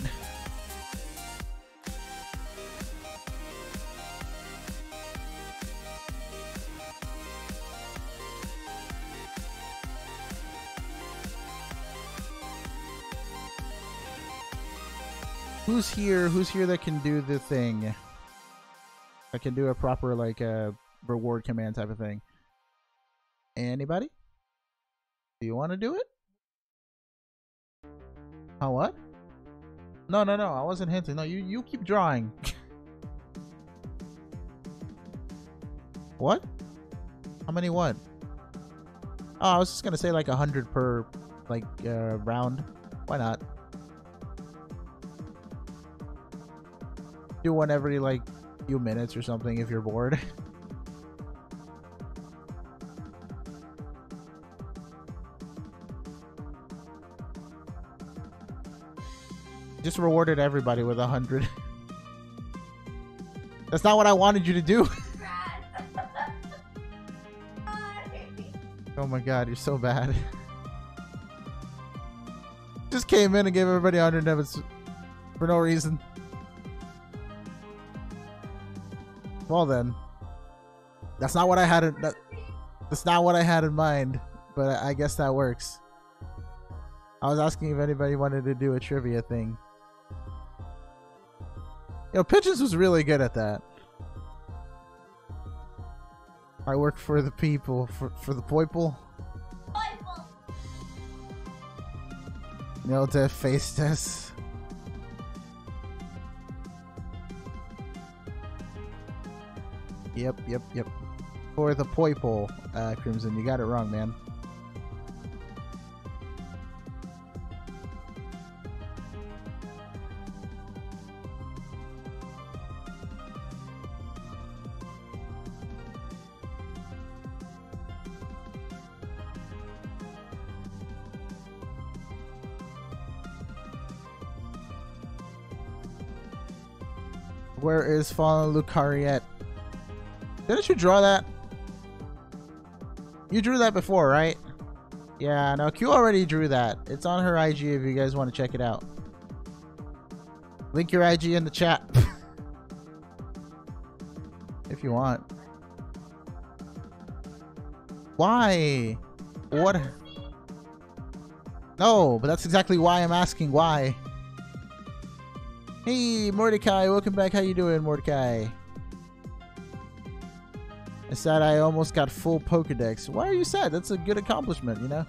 Who's here that can do the thing? That can do a proper, like, reward command type of thing. Anybody? Do you want to do it? Oh, what? No, I wasn't hinting. No, you keep drawing. What? How many what? Oh, I was just gonna say like 100 per, like, round. Why not? Do one every, like, few minutes or something if you're bored. Just rewarded everybody with 100. That's not what I wanted you to do. Oh my god, you're so bad. Just came in and gave everybody 100 Nebbits for no reason. Well then, that's not what I had. That's not what I had in mind. But I guess that works. I was asking if anybody wanted to do a trivia thing. Yo, Pigeons was really good at that. I work for the people, for the people. Nebheist Nebtoss. Yep. For the people, Crimson. You got it wrong, man. Where is Fallen Lucariet? Didn't you draw that? You drew that before, right? Yeah, no, Q already drew that. It's on her IG if you guys want to check it out. Link your IG in the chat. If you want. Why? What? No, but that's exactly why I'm asking why. Hey, Mordecai, welcome back. How you doing, Mordecai? I said I almost got full Pokedex. Why are you sad? That's a good accomplishment, you know?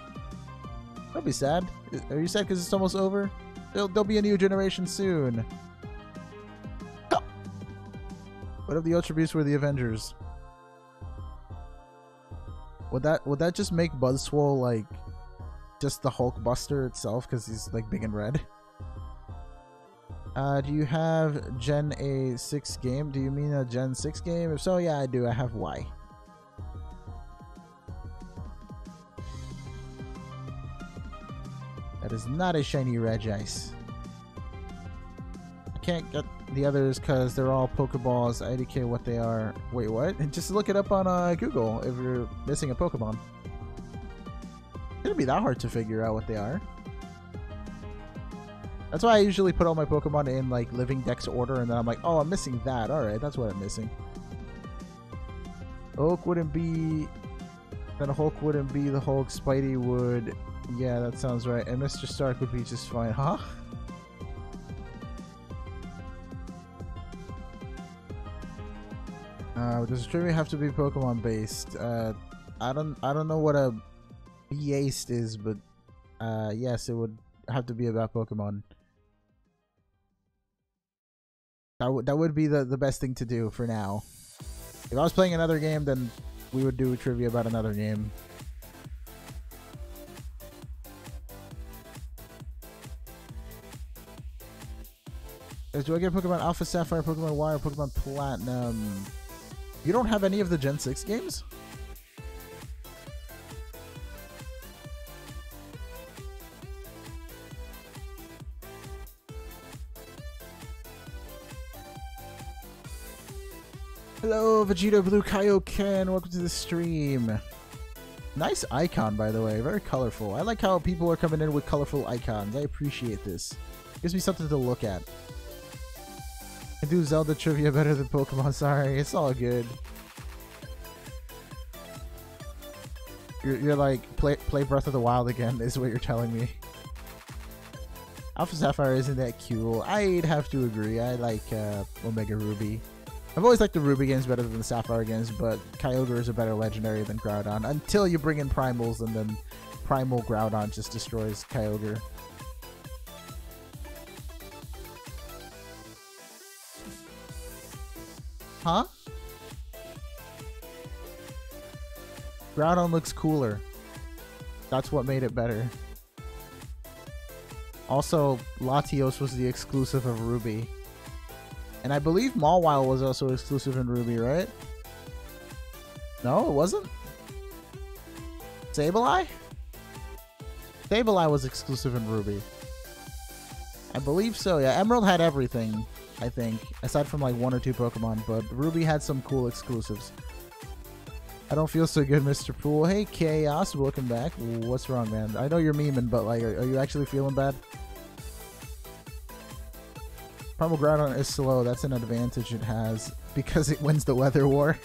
Don't be sad. Are you sad because it's almost over? There'll be a new generation soon. Oh. What if the Ultra Beasts were the Avengers? Would that just make Buzzswole like just the Hulk Buster itself because he's like big and red? Do you have Gen A 6 game? Do you mean a Gen 6 game? If so, yeah, I do. I have Y. That is not a shiny Regice. I can't get the others because they're all Pokeballs. I IDK what they are. Wait, what? Just look it up on Google if you're missing a Pokemon. It shouldn't be that hard to figure out what they are. That's why I usually put all my Pokemon in like living dex order, and then I'm like, oh, I'm missing that. Alright, that's what I'm missing. Oak wouldn't be... Then Hulk wouldn't be the Hulk. Spidey would... Yeah, that sounds right. And Mr. Stark would be just fine. Huh? Does the trivia have to be Pokemon based? I don't know what a based is, but yes, it would have to be about Pokemon. That would be the best thing to do for now. If I was playing another game, then we would do a trivia about another game. Do I get Pokemon Alpha Sapphire, Pokemon Y, or Pokemon Platinum? You don't have any of the Gen 6 games? Hello, Vegeta Blue Kaioken. Welcome to the stream. Nice icon, by the way. Very colorful. I like how people are coming in with colorful icons. I appreciate this. Gives me something to look at. I do Zelda trivia better than Pokemon. Sorry, it's all good. You're like, play Breath of the Wild again, is what you're telling me. Alpha Sapphire isn't that cool. I'd have to agree. I like Omega Ruby. I've always liked the Ruby games better than the Sapphire games, but Kyogre is a better legendary than Groudon. Until you bring in Primals, and then Primal Groudon just destroys Kyogre. Huh? Groudon looks cooler. That's what made it better. Also, Latios was the exclusive of Ruby. And I believe Mawile was also exclusive in Ruby, right? No, it wasn't? Sableye? Sableye was exclusive in Ruby. I believe so, yeah. Emerald had everything, I think. Aside from like 1 or 2 Pokemon, but Ruby had some cool exclusives. I don't feel so good, Mr. Pool. Hey, Chaos, welcome back. What's wrong, man? I know you're memeing, but like, are you actually feeling bad? Primal Groudon is slow. That's an advantage it has because it wins the weather war.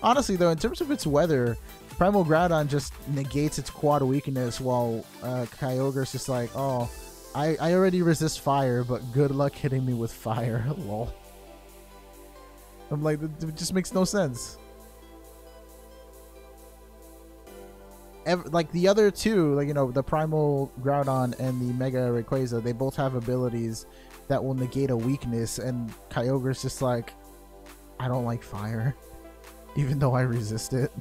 Honestly, though, in terms of its weather, Primal Groudon just negates its quad weakness, while Kyogre's just like, oh, I already resist fire, but good luck hitting me with fire. Lol. I'm like, it just makes no sense. Like the other two, like, you know, the Primal Groudon and the Mega Rayquaza, they both have abilities that will negate a weakness, and Kyogre's just like, I don't like fire, even though I resist it.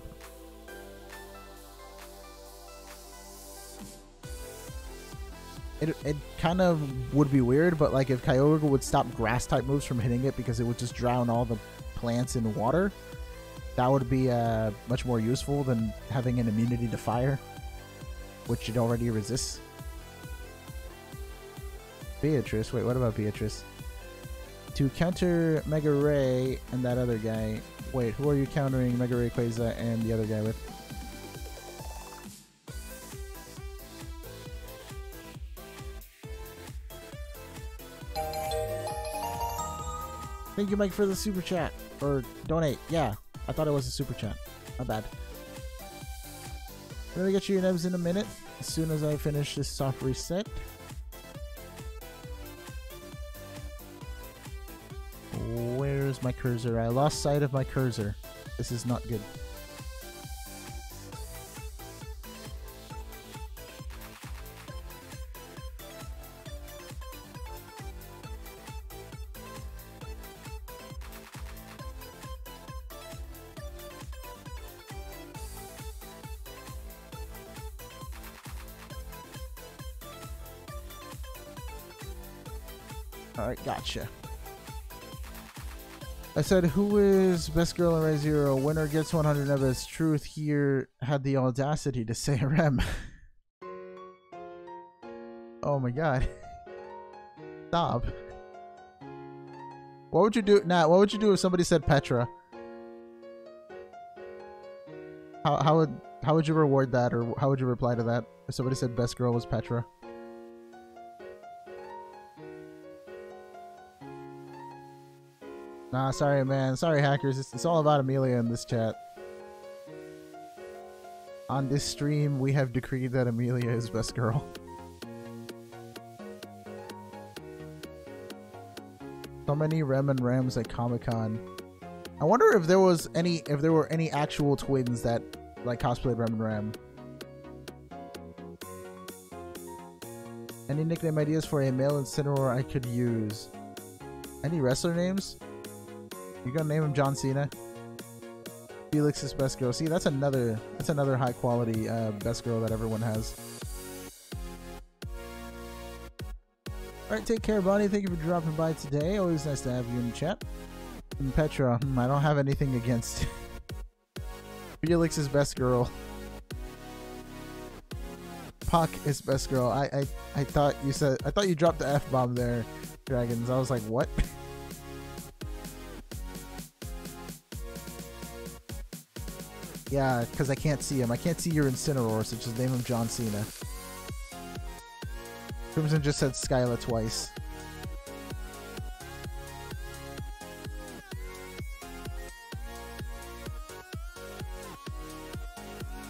It kind of would be weird, but like if Kyogre would stop grass type moves from hitting it because it would just drown all the plants in water, that would be much more useful than having an immunity to fire, which it already resists. Beatrice? Wait, what about Beatrice? To counter Mega Ray and that other guy. Wait, who are you countering Mega Rayquaza and the other guy with? Thank you, Mike, for the super chat. Or donate. Yeah, I thought it was a super chat. My bad. I'm gonna get you your Nebs in a minute, as soon as I finish this soft reset. Where's my cursor? I lost sight of my cursor. This is not good. Alright, gotcha. I said, who is best girl in Ray Zero? Winner gets 100 Nebbits. Truth here had the audacity to say Rem. Oh my god. Stop. What would you do? Nat, what would you do if somebody said Petra? How would you reward that, or how would you reply to that if somebody said best girl was Petra? Nah, sorry, man. Sorry, hackers. It's all about Amelia in this chat. On this stream, we have decreed that Amelia is best girl. So many Rem and Rams at Comic-Con. I wonder if there were any actual twins that like cosplayed Rem and Ram. Any nickname ideas for a male Incineroar I could use? Any wrestler names? You gonna name him John Cena? Felix is best girl. See, that's another high quality best girl that everyone has. Alright, take care, Bonnie. Thank you for dropping by today. Always nice to have you in the chat. And Petra, I don't have anything against Felix is best girl. Puck is best girl. I thought you dropped the F-bomb there, Dragons. I was like, what? Yeah, because I can't see him. I can't see your Incineroar, so just name him John Cena. Crimson just said Skyla twice.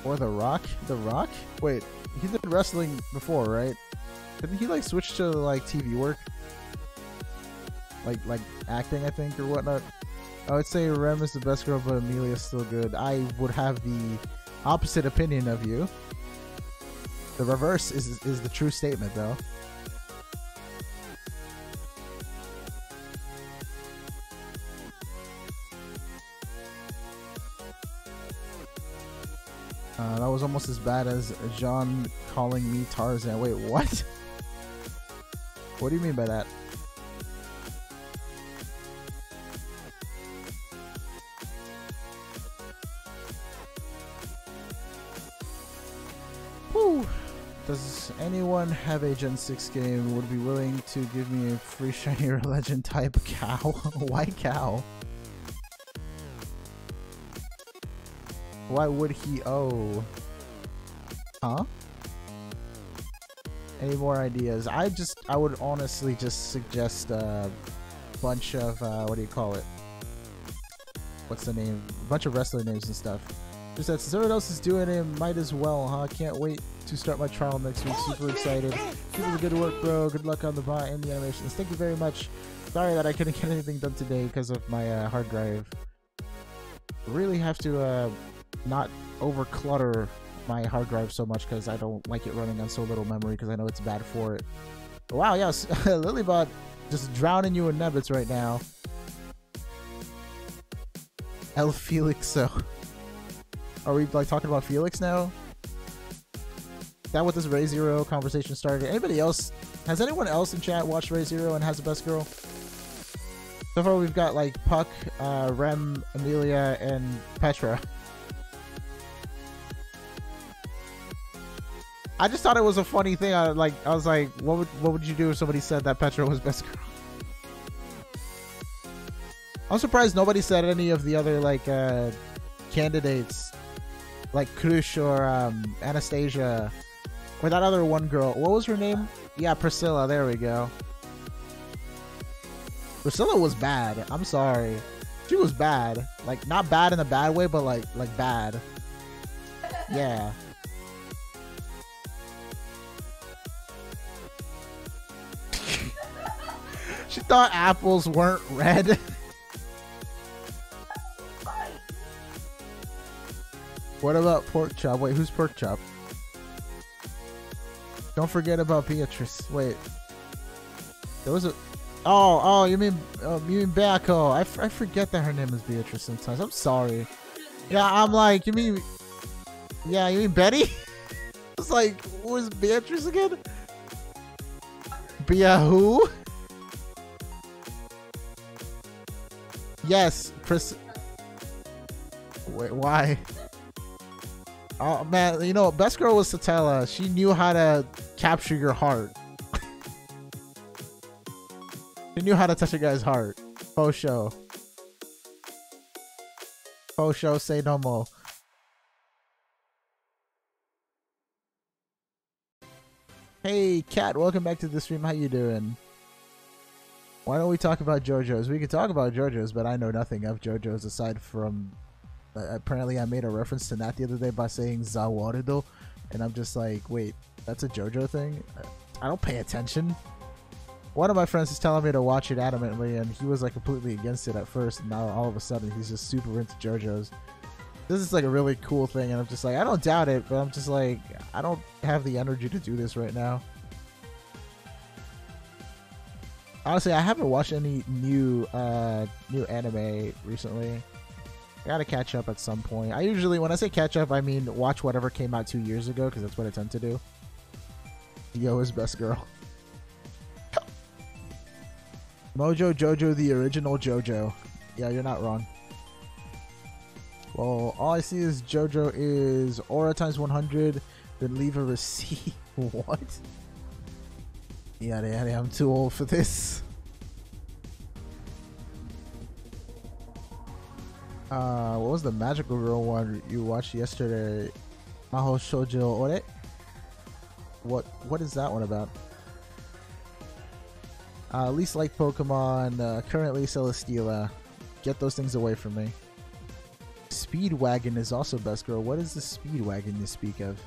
Or The Rock? The Rock? Wait, he did wrestling before, right? Didn't he like switch to like TV work? Like acting, I think, or whatnot? I would say Rem is the best girl, but Amelia's still good. I would have the opposite opinion of you. The reverse is the true statement, though. That was almost as bad as John calling me Tarzan. Wait, what? What do you mean by that? Whew. Does anyone have a Gen 6 game would be willing to give me a free shiny or legend type cow? Why cow? Why would he? Oh. Huh? Any more ideas? I would honestly just suggest a bunch of, what do you call it? What's the name? A bunch of wrestler names and stuff. Just that since everyone else is doing it, might as well, huh? Can't wait to start my trial next week. Super excited. Keep up the good work, bro. Good luck on the bot and the animations. Thank you very much. Sorry that I couldn't get anything done today because of my hard drive. Really have to, not over clutter my hard drive so much because I don't like it running on so little memory because I know it's bad for it. But wow, yes, Lilybot just drowning you in Nebbits right now. El Felixo. Are we like talking about Felix now? Is that what this Ray Zero conversation started? Anybody else? Has anyone else in chat watched Ray Zero and has the best girl? So far we've got like Puck, Rem, Amelia, and Petra. I just thought it was a funny thing. I was like, what would you do if somebody said that Petra was best girl? I'm surprised nobody said any of the other like candidates, like Krush or Anastasia, or that other one girl. What was her name? Yeah, Priscilla. There we go. Priscilla was bad. I'm sorry, she was bad. Like not bad in a bad way, but like bad. Yeah. She thought apples weren't red. What about pork chop? Wait, who's pork chop? Don't forget about Beatrice. Wait, there was a. Oh, you mean Beako? I forget that her name is Beatrice sometimes. I'm sorry. Yeah, I'm like, you mean Betty? I was like, who is Beatrice again? Bea who? Yes, Chris. Wait, why? Oh man, you know, best girl was Satella. She knew how to capture your heart. She knew how to touch a guy's heart. Faux show. Faux show, say no more. Hey, Kat, welcome back to the stream. How you doing? Why don't we talk about JoJo's? We could talk about JoJo's, but I know nothing of JoJo's aside from... apparently I made a reference to that the other day by saying Zawarido, and I'm just like, wait, that's a JoJo thing? I don't pay attention. One of my friends is telling me to watch it adamantly, and he was like completely against it at first, and now all of a sudden he's just super into JoJo's. This is like a really cool thing, and I'm just like, I don't doubt it, but I'm just like, I don't have the energy to do this right now. Honestly, I haven't watched any new anime recently. I gotta catch up at some point. I usually, when I say catch up, I mean watch whatever came out 2 years ago, because that's what I tend to do. Yo is best girl. Mojo Jojo, the original Jojo. Yeah, you're not wrong. Well, all I see is Jojo is aura times 100, then leave a receipt. What? Yada yada, I'm too old for this. What was the magical girl one you watched yesterday? Maho Shoujo Ore? What is that one about? Least like Pokemon, currently Celesteela. Get those things away from me. Speedwagon is also best girl. What is the Speedwagon you speak of?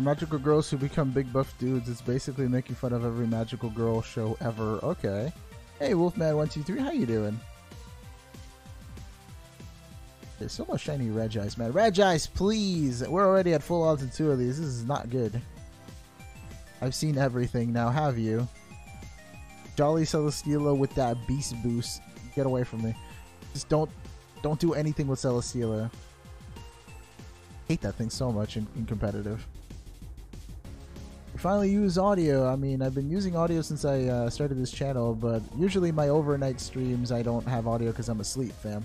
Magical girls who become big buff dudes. It's basically making fun of every magical girl show ever. Okay. Hey, Wolfman123, how you doing? There's so much shiny Regice, man. Regice, please! We're already at full odds in 2 of these. This is not good. I've seen everything now, have you? Jolly Celesteela with that beast boost. Get away from me. Just don't do anything with Celesteela. Hate that thing so much in competitive. We finally use audio. I mean, I've been using audio since I started this channel, but usually my overnight streams I don't have audio because I'm asleep, fam.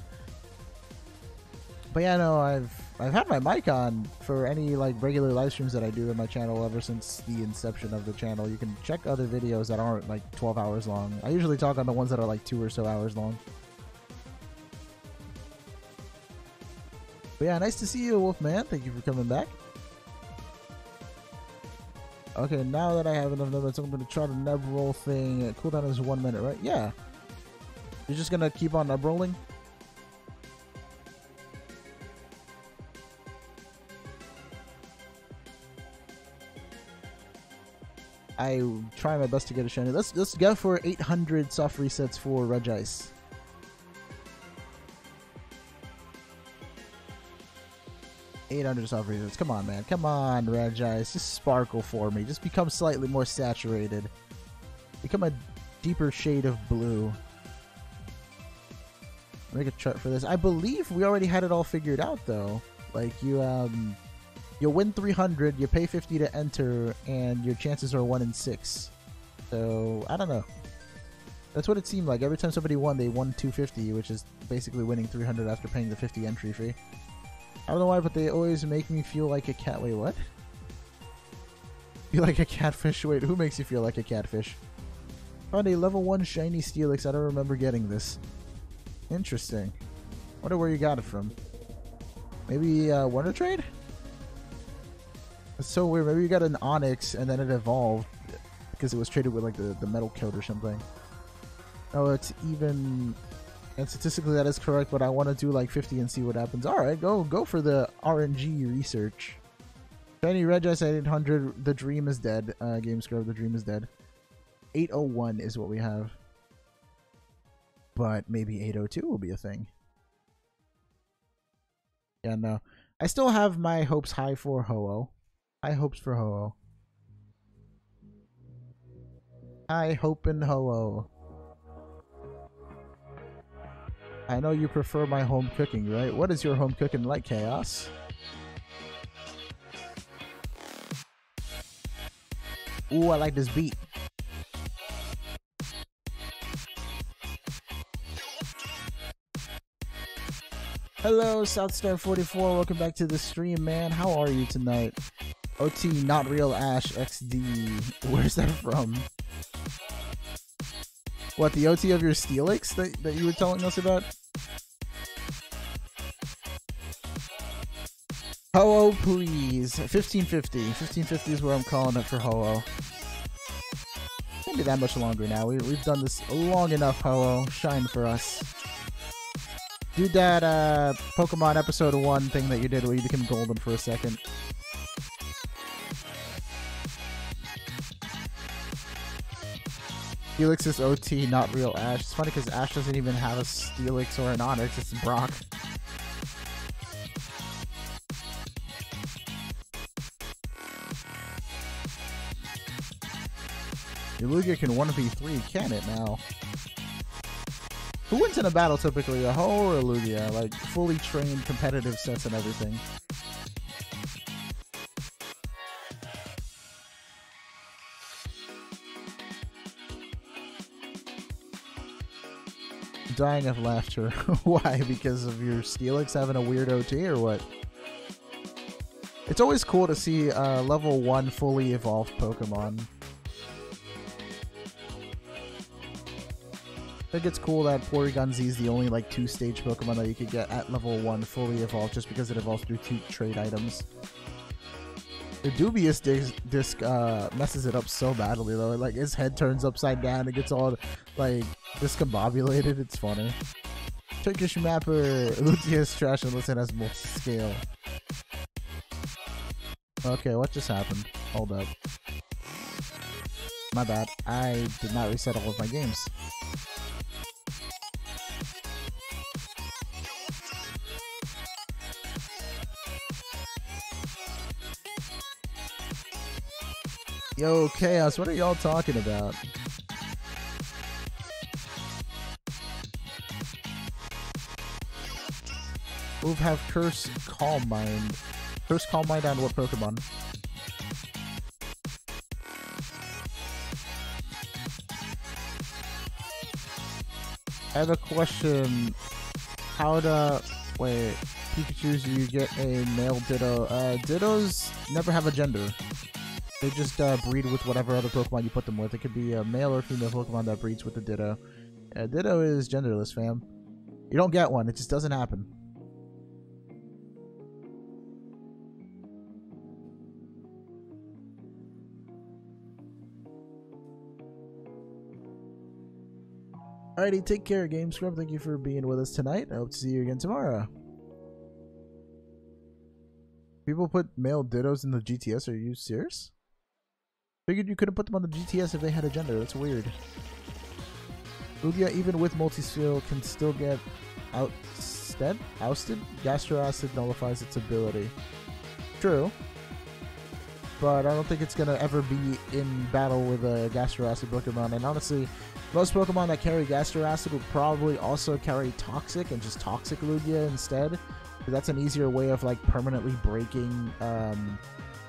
But yeah, no, I've had my mic on for any like regular live streams that I do in my channel ever since the inception of the channel. You can check other videos that aren't like 12 hours long. I usually talk on the ones that are like 2 or so hours long. But yeah, nice to see you, Wolfman. Thank you for coming back. Okay, now that I have enough Nebbits, I'm going to try the Nebroll thing. Cooldown is 1 minute, right? Yeah. You're just going to keep on Nebrolling? I try my best to get a shiny. Let's go for 800 soft resets for Regice. Soft resets. Come on, man. Come on, Regice. Just sparkle for me. Just become slightly more saturated. Become a deeper shade of blue. Make a chart for this. I believe we already had it all figured out, though. Like, you'll win 300, you pay 50 to enter, and your chances are 1 in 6. So, I don't know. That's what it seemed like. Every time somebody won, they won 250, which is basically winning 300 after paying the 50 entry fee. I don't know why, but they always make me feel like a cat. Wait, what? Feel like a catfish? Wait, who makes you feel like a catfish? Found a level 1 shiny Steelix. I don't remember getting this. Interesting. Wonder where you got it from. Maybe Wonder Trade? That's so weird. Maybe you got an Onyx and then it evolved because it was traded with like the metal coat or something. Oh, it's even. And statistically that is correct, but I want to do like 50 and see what happens. Alright, go for the RNG research. Shiny Regice at 800, the dream is dead. Game Scrub, the dream is dead. 801 is what we have. But maybe 802 will be a thing. Yeah, no. I still have my hopes high for Ho-Oh. High hopes for Ho-Oh. High hope in Ho-Oh. I know you prefer my home cooking, right? What is your home cooking like, Chaos? Ooh, I like this beat. Hello, Southstar44. Welcome back to the stream, man. How are you tonight? OT, not real Ash XD. Where's that from? What, the OT of your Steelix that you were telling us about? Ho-Oh, please. 1550. 1550 is where I'm calling it for Ho-Oh. Can't be that much longer now. We've done this long enough, Ho-Oh. Shine for us. Do that Pokemon episode 1 thing that you did where you became golden for a second. Steelix is OT, not real Ash. It's funny because Ash doesn't even have a Steelix or an Onyx, it's Brock. Your Lugia can 1v3, can it now? Who wins in a battle typically, a Ho or a Lugia? Like, fully trained competitive sets and everything. dying of laughter. Why? Because of your Steelix having a weird OT or what? It's always cool to see level 1 fully evolved Pokemon. I think it's cool that Porygon-Z is the only like 2-stage Pokemon that you could get at level 1 fully evolved just because it evolves through 2 trade items. The Dubious disc messes it up so badly though. Like his head turns upside down, it gets all like discombobulated. It's funny. Turkish Mapper, Lucius trash unless it has multi-scale. Okay, what just happened? Hold up. My bad. I did not reset all of my games. Yo, Chaos, what are y'all talking about? Move have Curse Calm Mind. Curse Calm Mind on what Pokemon? I have a question. How to... Wait. Pikachu's, you get a male Ditto. Dittos never have a gender. They just breed with whatever other Pokemon you put them with. It could be a male or female Pokemon that breeds with the Ditto. Ditto is genderless, fam. You don't get one. It just doesn't happen. Alrighty, take care, Game Scrub. Thank you for being with us tonight. I hope to see you again tomorrow. People put male Dittos in the GTS. Are you serious? Figured you couldn't put them on the GTS if they had a gender. That's weird. Lugia, even with multi-skill, can still get ousted? Gastro Acid nullifies its ability. True. But I don't think it's going to ever be in battle with a Gastro Acid Pokemon. And honestly, most Pokemon that carry Gastro Acid would probably also carry Toxic and just Toxic Lugia instead. That's an easier way of like permanently breaking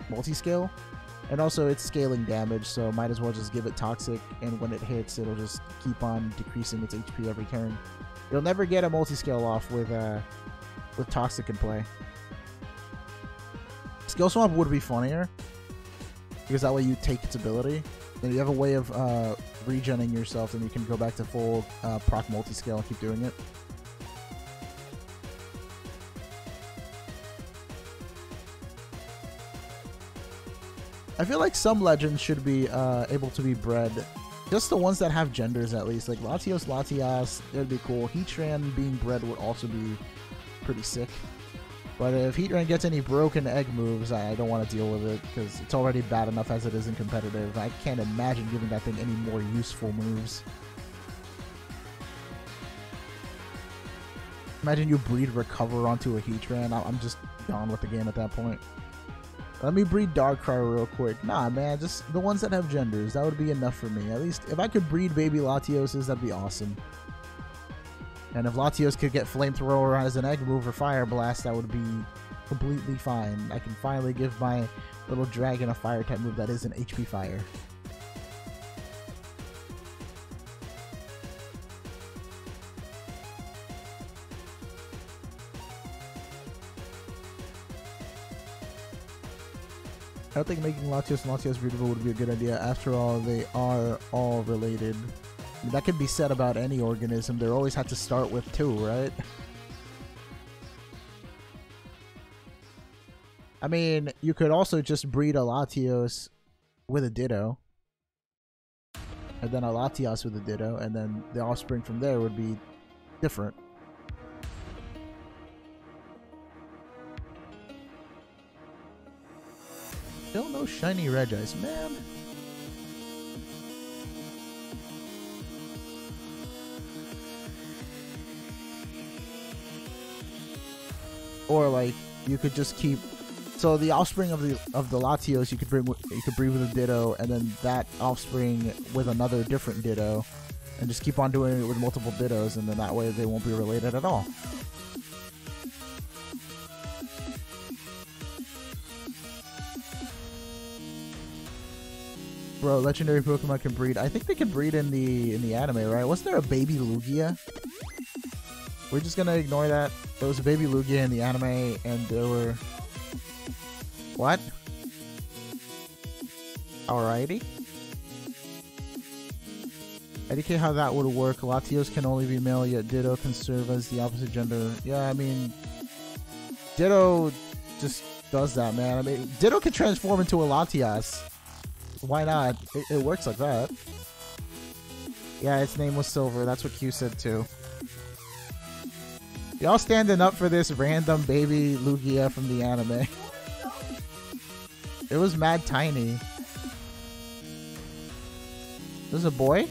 multi-scale. And also it's scaling damage, so might as well just give it Toxic, and when it hits, it'll just keep on decreasing its HP every turn. You'll never get a multi-scale off with Toxic in play. Skill Swap would be funnier, because that way you take its ability, and you have a way of regenning yourself, and you can go back to full proc multi-scale and keep doing it. I feel like some legends should be able to be bred. Just the ones that have genders, at least. Like Latios, Latias, it would be cool. Heatran being bred would also be pretty sick. But if Heatran gets any broken egg moves, I don't want to deal with it, because it's already bad enough as it is in competitive. I can't imagine giving that thing any more useful moves. Imagine you breed Recover onto a Heatran. I'm just gone with the game at that point. Let me breed Darkrai real quick. Nah, man, just the ones that have genders. That would be enough for me. At least, if I could breed baby Latioses, that'd be awesome. And if Latios could get Flamethrower as an egg move or Fire Blast, that would be completely fine. I can finally give my little dragon a Fire-type move that isn't HP Fire. I don't think making Latios and Latias breedable would be a good idea. After all, they are all related. I mean, that could be said about any organism. They always have to start with two, right? I mean, you could also just breed a Latios with a Ditto. And then a Latias with a Ditto. And then the offspring from there would be different. Still no shiny Regis, man. Or like you could just keep, so the offspring of the Latios you could breed with a Ditto, and then that offspring with another different Ditto, and just keep on doing it with multiple Dittos, and then that way they won't be related at all. Bro, legendary Pokemon can breed. I think they can breed in the anime, right? Wasn't there a baby Lugia? We're just gonna ignore that. There was a baby Lugia in the anime, and there were... What? Alrighty. I indicate how that would work. Latios can only be male, yet Ditto can serve as the opposite gender. Yeah, I mean... Ditto just does that, man. I mean, Ditto can transform into a Latias. Why not? It works like that. Yeah, its name was Silver. That's what Q said too. Y'all standing up for this random baby Lugia from the anime. It was mad tiny. This is a boy?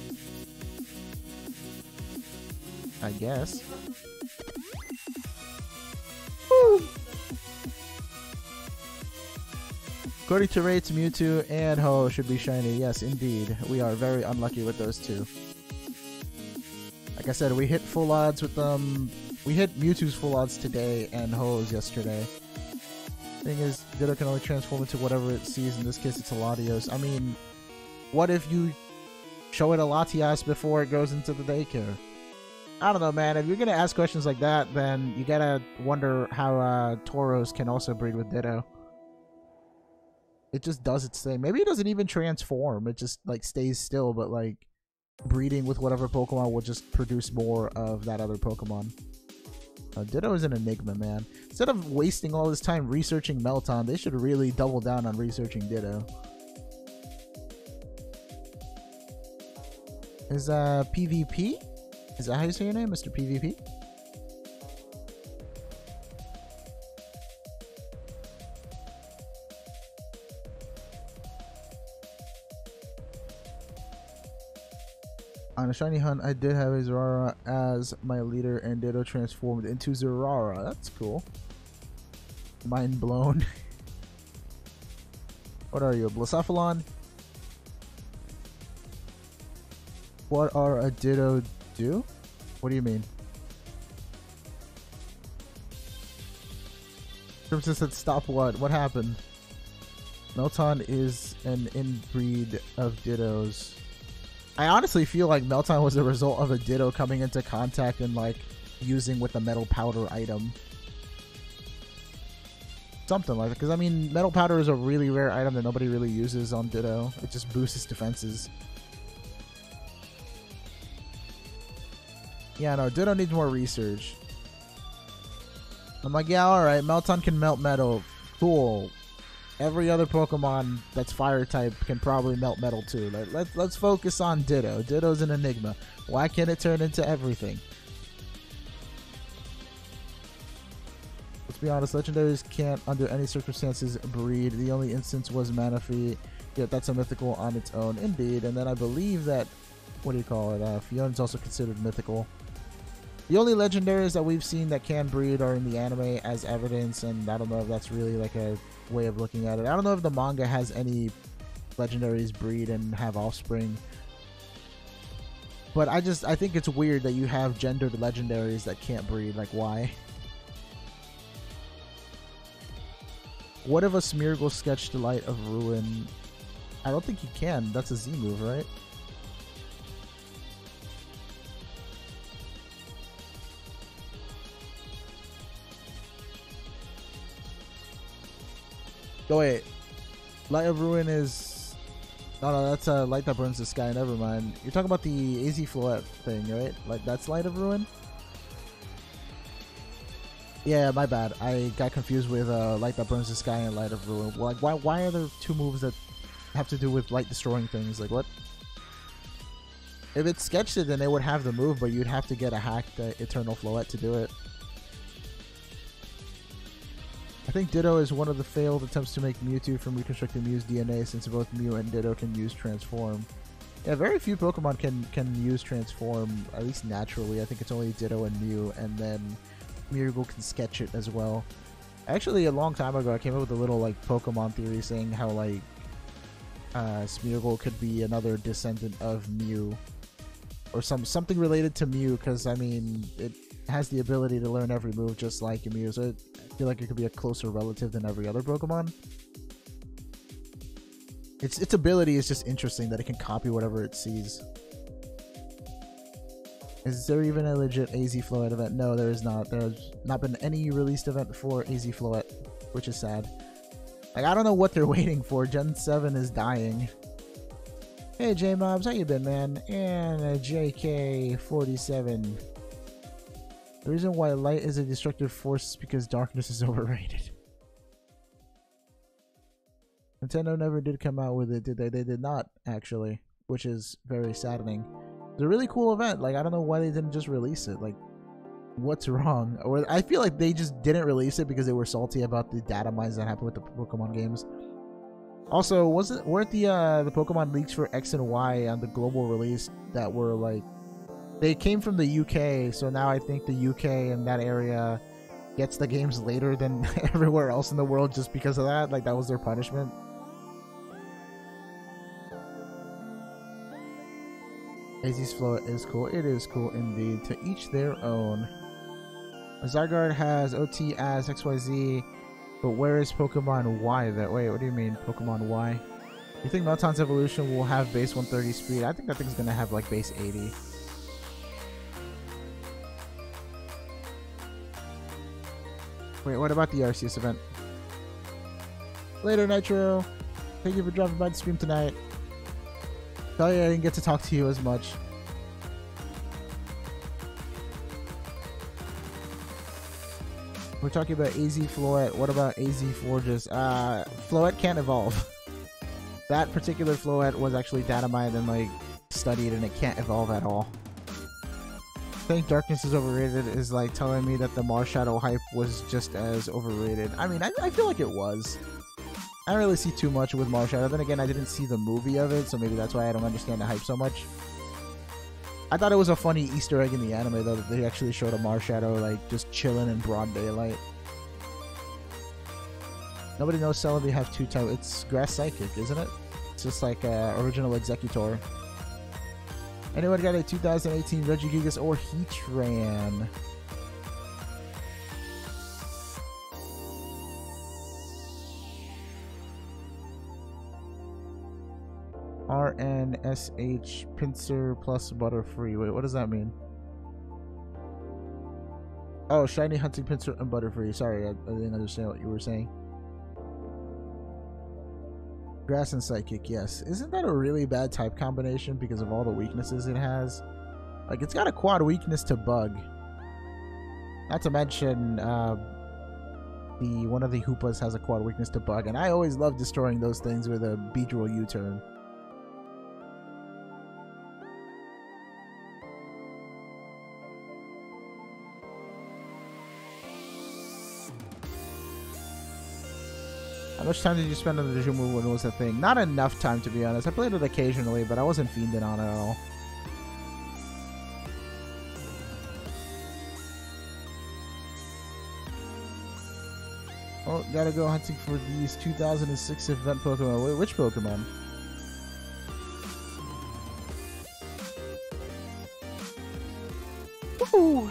I guess. Woo! According to rates, Mewtwo and Ho should be shiny. Yes, indeed. We are very unlucky with those two. Like I said, we hit full odds with them. We hit Mewtwo's full odds today and Ho's yesterday. Thing is, Ditto can only transform into whatever it sees. In this case, it's a Latios. I mean, what if you show it a Latias before it goes into the daycare? I don't know, man. If you're gonna ask questions like that, then you gotta wonder how Tauros can also breed with Ditto. It just does its thing. Maybe it doesn't even transform. It just like stays still, but like breeding with whatever Pokemon will just produce more of that other Pokemon. Ditto is an enigma, man. Instead of wasting all this time researching Melton, they should really double down on researching Ditto. Is PvP? Is that how you say your name, Mr. PvP? On a shiny hunt, I did have a Zerara as my leader, and Ditto transformed into Zerara. That's cool. Mind blown. What are you, a Blacephalon? What are a Ditto do? What do you mean? Crimson said stop what? What happened? Melton is an inbreed of Dittos. I honestly feel like Melton was a result of a Ditto coming into contact and like using with the metal powder item. Something like that, because I mean metal powder is a really rare item that nobody really uses on Ditto. It just boosts its defenses. Yeah, no, Ditto needs more research. I'm like, yeah, alright, Melton can melt metal. Cool. Every other Pokemon that's fire type can probably melt metal too. Let's focus on Ditto. Ditto's an enigma. Why can't it turn into everything? Let's be honest, legendaries can't under any circumstances breed. The only instance was Manaphy, yet that's a mythical on its own. Indeed, and then I believe that, what do you call it, Fiona's also considered mythical. The only legendaries that we've seen that can breed are in the anime as evidence, and I don't know if that's really like a way of looking at it. I don't know if the manga has any legendaries breed and have offspring. But I think it's weird that you have gendered legendaries that can't breed. Like, why? What if a Smeargle sketched Light of Ruin? I don't think you can. That's a Z move, right? Oh wait, Light of Ruin is... No, that's a light that burns the sky. Never mind. You're talking about the AZ Floette thing, right? Like, that's Light of Ruin? Yeah, my bad. I got confused with Light that burns the sky and Light of Ruin. Like, why are there two moves that have to do with light destroying things? Like, what? If it sketched it, then they would have the move, but you'd have to get a hacked Eternal Floette to do it. I think Ditto is one of the failed attempts to make Mewtwo from reconstructing Mew's DNA, since both Mew and Ditto can use Transform. Yeah, very few Pokemon can use Transform, at least naturally. I think it's only Ditto and Mew, and then Smeargle can sketch it as well. Actually, a long time ago, I came up with a little like Pokemon theory saying how like Smeargle could be another descendant of Mew, or something related to Mew, because I mean it has the ability to learn every move just like Mew, so I feel like it could be a closer relative than every other Pokemon. Its ability is just interesting that it can copy whatever it sees. Is there even a legit AZ Floette event? No, there is not. There's not been any released event for AZ Floette, which is sad. Like, I don't know what they're waiting for. Gen 7 is dying. Hey, J-Mobs, how you been, man? And JK47. The reason why light is a destructive force is because darkness is overrated. Nintendo never did come out with it, did they? They did not, actually, which is very saddening. It's a really cool event. Like, I don't know why they didn't just release it. Like, what's wrong? Or I feel like they just didn't release it because they were salty about the data mines that happened with the Pokemon games. Also, weren't the Pokemon leaks for X and Y on the global release that were like, they came from the UK, so now I think the UK and that area gets the games later than everywhere else in the world just because of that. Like, that was their punishment. AZ's Floette is cool. It is cool indeed. To each their own. Zygarde has OT as XYZ, but where is Pokemon Y? Wait, what do you mean Pokemon Y? You think Melton's evolution will have base 130 speed? I think that thing's gonna have like base 80. Wait, what about the Arceus event? Later, Nitro. Thank you for dropping by the stream tonight. Sorry I didn't get to talk to you as much. We're talking about AZ Floette. What about AZ Forges? Floette can't evolve. That particular Floette was actually data mined and like studied, and it can't evolve at all. I think darkness is overrated is like telling me that the Marshadow hype was just as overrated. I mean, I feel like it was. I don't really see too much with Marshadow. Then again, I didn't see the movie of it, so maybe that's why I don't understand the hype so much. I thought it was a funny Easter egg in the anime, though, that they actually showed a Marshadow, like, just chilling in broad daylight. Nobody knows Celebi have two types. It's Grass Psychic, isn't it? It's just like original Executor. Anyone got a 2018 Regigigas or Heatran? RNSH Pinsir plus Butterfree. Wait, what does that mean? Oh, Shiny Hunting Pinsir and Butterfree. Sorry, I didn't understand what you were saying. Grass and Psychic, yes. Isn't that a really bad type combination because of all the weaknesses it has? Like, it's got a quad weakness to Bug. Not to mention, one of the Hoopas has a quad weakness to Bug, and I always love destroying those things with a Beedrill U-turn. How much time did you spend on the Jumu when it was a thing? Not enough time, to be honest. I played it occasionally, but I wasn't fiending on it at all. Oh, gotta go hunting for these 2006 event Pokemon. Wait, which Pokemon? Woo!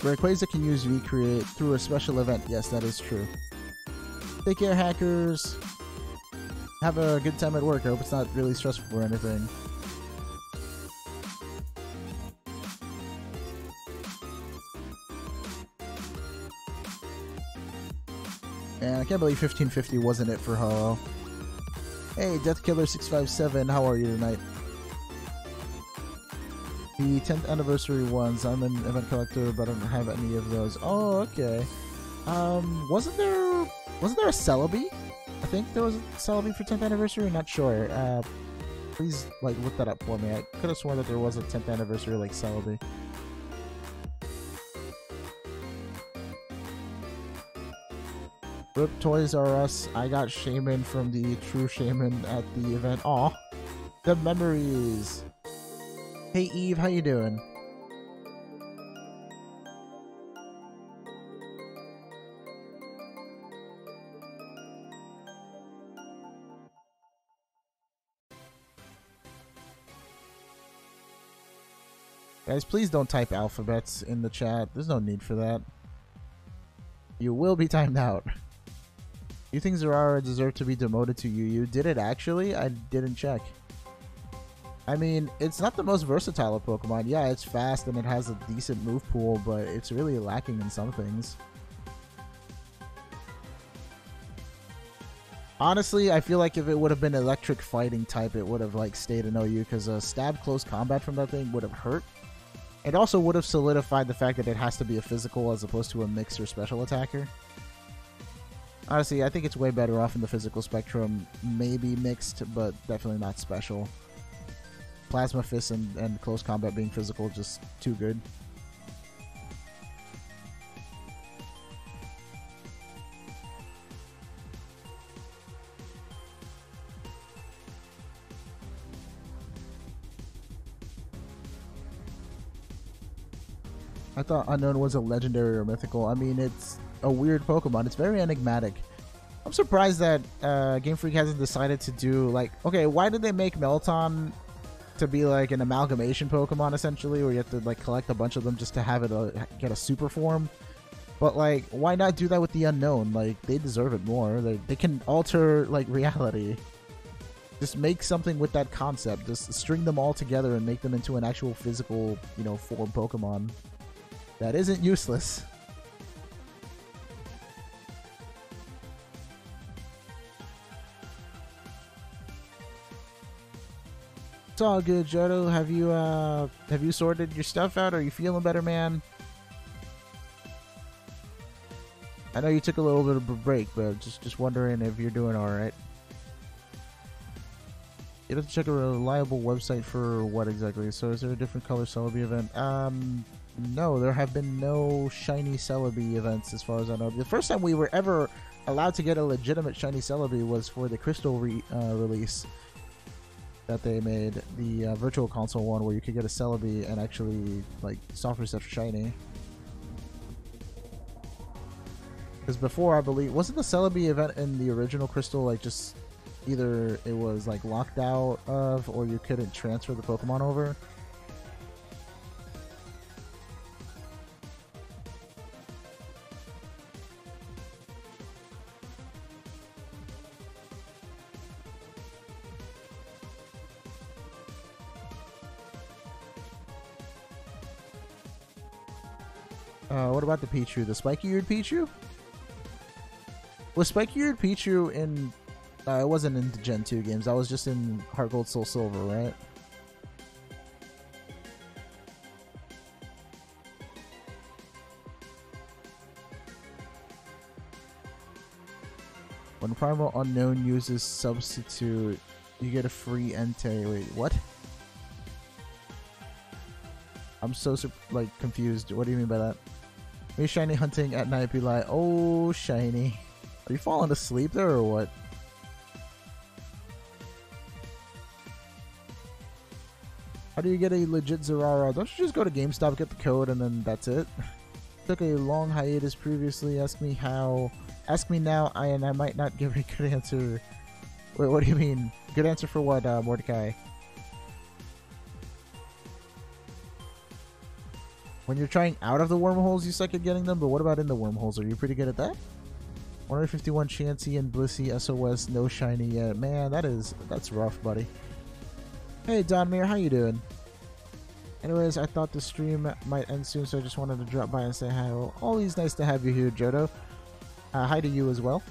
Rayquaza can use Recreate through a special event. Yes, that is true. Take care, hackers. Have a good time at work. I hope it's not really stressful or anything. And I can't believe 1550 wasn't it for Ho-Oh. Hey, Deathkiller657, how are you tonight? The 10th anniversary ones. I'm an event collector, but I don't have any of those. Oh, okay. Wasn't there a Celebi? I think there was a Celebi for 10th anniversary. I'm not sure. Please, like, look that up for me. I could have sworn that there was a 10th anniversary, like, Celebi. Rip Toys R Us. I got Shaman from the True Shaman at the event. Aw, the memories. Hey Eve, how you doing? Guys, please don't type alphabets in the chat. There's no need for that. You will be timed out. You think Zeraora deserved to be demoted to UU? Did it actually? I didn't check. I mean, it's not the most versatile of Pokemon. Yeah, it's fast and it has a decent move pool, but it's really lacking in some things. Honestly, I feel like if it would have been electric fighting type, it would have like stayed in OU, because a stab close combat from that thing would have hurt. It also would have solidified the fact that it has to be a physical as opposed to a mix or special attacker. Honestly, I think it's way better off in the physical spectrum. Maybe mixed, but definitely not special. Plasma Fist and close combat being physical, just too good. I thought Unknown was a legendary or mythical. I mean, it's a weird Pokemon. It's very enigmatic. I'm surprised that Game Freak hasn't decided to do, like, okay, why did they make Melton to be like an amalgamation Pokemon, essentially, where you have to like collect a bunch of them just to have it get a super form? But like, why not do that with the Unknown? Like, they deserve it more. They can alter like reality. Just make something with that concept. Just string them all together and make them into an actual physical, you know, form Pokemon. That isn't useless. It's all good, Jodo. Have you sorted your stuff out? Are you feeling better, man? I know you took a little bit of a break, but just wondering if you're doing all right. You have to check a reliable website for what exactly? So is there a different color Celebi event? No, there have been no shiny Celebi events as far as I know. The first time we were ever allowed to get a legitimate shiny Celebi was for the Crystal release that they made, the Virtual Console one, where you could get a Celebi and actually like soft reset for shiny. Because before, I believe, wasn't the Celebi event in the original Crystal like just either it was like locked out of, or you couldn't transfer the Pokemon over? What about the Pichu? The spiky-eared Pichu? Was spiky-eared Pichu in... it wasn't in the Gen 2 games. That was just in Heart Gold, Soul Silver, right? When Primal Unknown uses Substitute, you get a free Entei. Wait, what? I'm so like confused. What do you mean by that? Me shiny hunting at night be like, oh, shiny. Are you falling asleep there or what? How do you get a legit Zeraora? Don't you just go to GameStop, get the code, and then that's it? Took a long hiatus previously. Ask me how. Ask me now, and I might not give a good answer. Wait, what do you mean? Good answer for what, Mordecai? When you're trying out of the wormholes, you suck at getting them, but what about in the wormholes? Are you pretty good at that? 151 Chansey and Blissey SOS, no shiny yet. Man, that's rough, buddy. Hey, Donmere, how you doing? Anyways, I thought the stream might end soon, so I just wanted to drop by and say hi. Well, always nice to have you here, Jodo. Hi to you as well.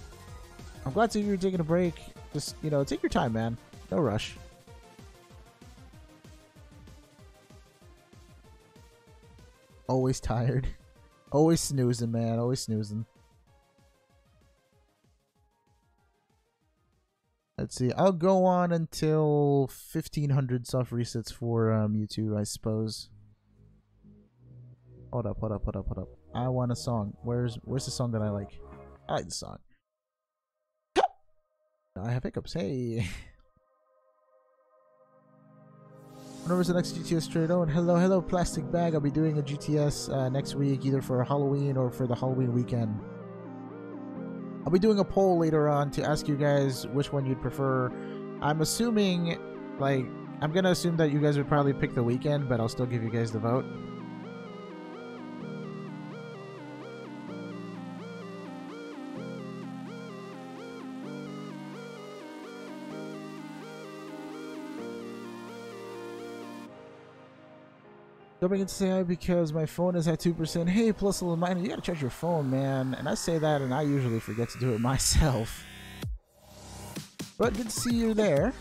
I'm glad to hear you're taking a break. Just, you know, take your time, man. No rush. Always tired. Always snoozing, man. Always snoozing. Let's see. I'll go on until 1500 soft resets for Mewtwo, I suppose. Hold up. I want a song. Where's the song that I like? I like the song. I have hiccups. Hey. Whenever's the next GTS Trado, and hello plastic bag. I'll be doing a GTS next week, either for Halloween or for the Halloween weekend. I'll be doing a poll later on to ask you guys which one you'd prefer. I'm assuming, like, I'm gonna assume that you guys would probably pick the weekend, but I'll still give you guys the vote. Coming in to say hi because my phone is at 2%. Hey, plus a reminder, you gotta charge your phone, man. And I say that and I usually forget to do it myself. But good to see you there.